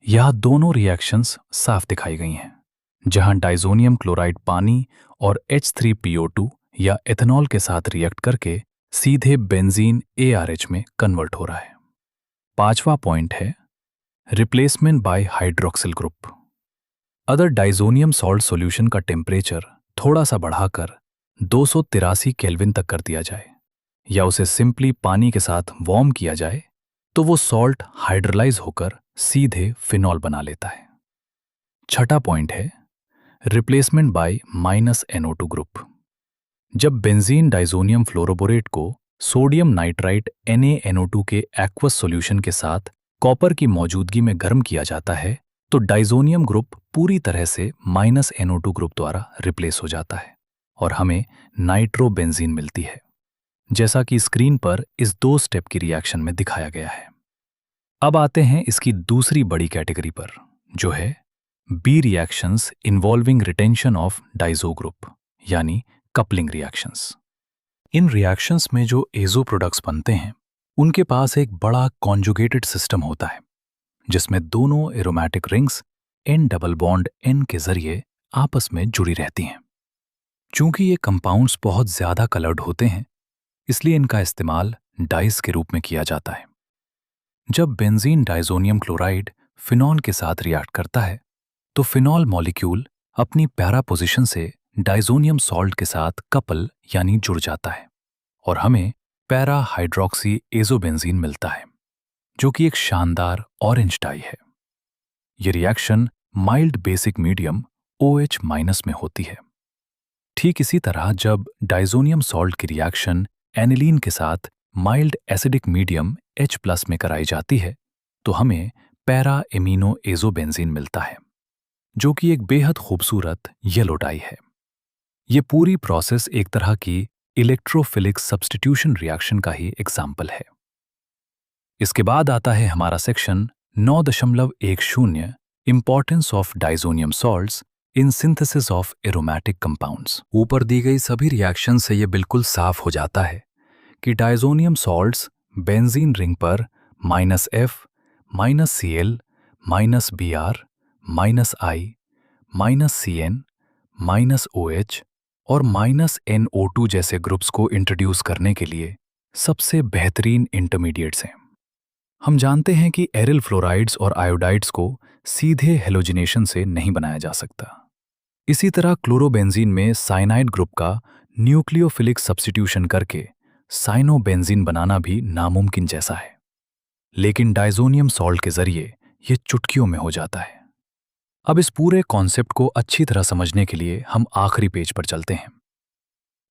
A: यह दोनों रिएक्शंस साफ दिखाई गई हैं, जहां डाइजोनियम क्लोराइड पानी और H3PO2 या एथेनॉल के साथ रिएक्ट करके सीधे बेंजीन ARH में कन्वर्ट हो रहा है। पांचवा पॉइंट है रिप्लेसमेंट बाय हाइड्रोक्सिल ग्रुप। अगर डाइजोनियम सॉल्ट सॉल्यूशन का टेम्परेचर थोड़ा सा बढ़ाकर 283 केल्विन तक कर दिया जाए या उसे सिंपली पानी के साथ वार्म किया जाए तो वो सॉल्ट हाइड्रोलाइज होकर सीधे फिनॉल बना लेता है। छठा पॉइंट है रिप्लेसमेंट बाय -NO2 ग्रुप। जब बेंजीन डाइजोनियम फ्लोरोबोरेट को सोडियम नाइट्राइट NaNO2 के एक्वस सॉल्यूशन के साथ कॉपर की मौजूदगी में गर्म किया जाता है तो डाइजोनियम ग्रुप पूरी तरह से -NO2 ग्रुप द्वारा रिप्लेस हो जाता है और हमें नाइट्रोबेंजीन मिलती है, जैसा कि स्क्रीन पर इस 2 स्टेप की रिएक्शन में दिखाया गया है। अब आते हैं इसकी दूसरी बड़ी कैटेगरी पर, जो है B reactions involving retention of diazo group यानी कपलिंग रिएक्शंस। इन रिएक्शंस में जो एजो प्रोडक्ट्स बनते हैं उनके पास एक बड़ा कॉन्जुगेटेड सिस्टम होता है जिसमें दोनों aromatic rings N double bond N के जरिए आपस में जुड़ी रहती हैं। चूंकि ये कंपाउंड्स बहुत ज्यादा कलर्ड होते हैं इसलिए इनका इस्तेमाल डाइस के रूप में किया जाता है। जब बेंजीन डाइजोनियम क्लोराइड फिनॉल के साथ रिएक्ट करता है तो फिनॉल मॉलिक्यूल अपनी पैरा पोजीशन से डाइजोनियम सॉल्ट के साथ कपल यानी जुड़ जाता है और हमें पैरा हाइड्रोक्सी एजोबेंजीन मिलता है, जो कि एक शानदार ऑरेंज डाई है। ये reaction mild basic medium OH- में होती है। ठीक इसी तरह जब डाइजोनियम सॉल्ट की रिएक्शन एनिलीन के साथ माइल्ड एसिडिक मीडियम H+ में कराई जाती है तो हमें पैरा एमिनो एजोबेंजीन मिलता है, जो कि एक बेहद खूबसूरत येलो डाई है। ये पूरी प्रोसेस एक तरह की इलेक्ट्रोफिलिक सब्स्टिट्यूशन रिएक्शन का ही एग्जाम्पल है। इसके बाद आता है हमारा section 9.10 importance of diazonium salts in synthesis of aromatic compounds. ऊपर दी गई सभी रिएक्शन से ये बिल्कुल साफ हो जाता है कि डाइजोनियम सॉल्ट्स बेंजीन रिंग पर -F, -Cl, -Br, -I, -Cn, -OH और -NO2 जैसे ग्रुप्स को इंट्रोड्यूस करने के लिए सबसे बेहतरीन इंटरमीडिएट्स हैं। हम जानते हैं कि एरिल फ्लोराइड्स और आयोडाइड्स को सीधे हेलोजिनेशन से नहीं बनाया जा सकता। इसी तरह क्लोरोबेंजीन में साइनाइड ग्रुप का न्यूक्लियोफिलिक सब्स्टिट्यूशन करके साइनोबेंजीन बनाना भी नामुमकिन जैसा है, लेकिन डाइजोनियम सॉल्ट के जरिए यह चुटकियों में हो जाता है। अब इस पूरे कॉन्सेप्ट को अच्छी तरह समझने के लिए हम आखिरी पेज पर चलते हैं।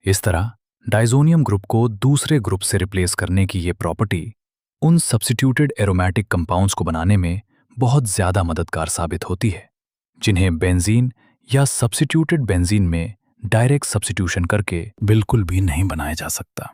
A: इस तरह डाइजोनियम ग्रुप को दूसरे ग्रुप से रिप्लेस करने की ये प्रॉपर्टी उन सब्स्टिट्यूटेड एरोमेटिक कंपाउंड्स को बनाने में बहुत ज्यादा मददगार साबित होती है जिन्हें बेंजीन या सब्स्टिट्यूटेड बेंजीन में डायरेक्ट सब्स्टिट्यूशन करके बिल्कुल भी नहीं बनाया जा सकता।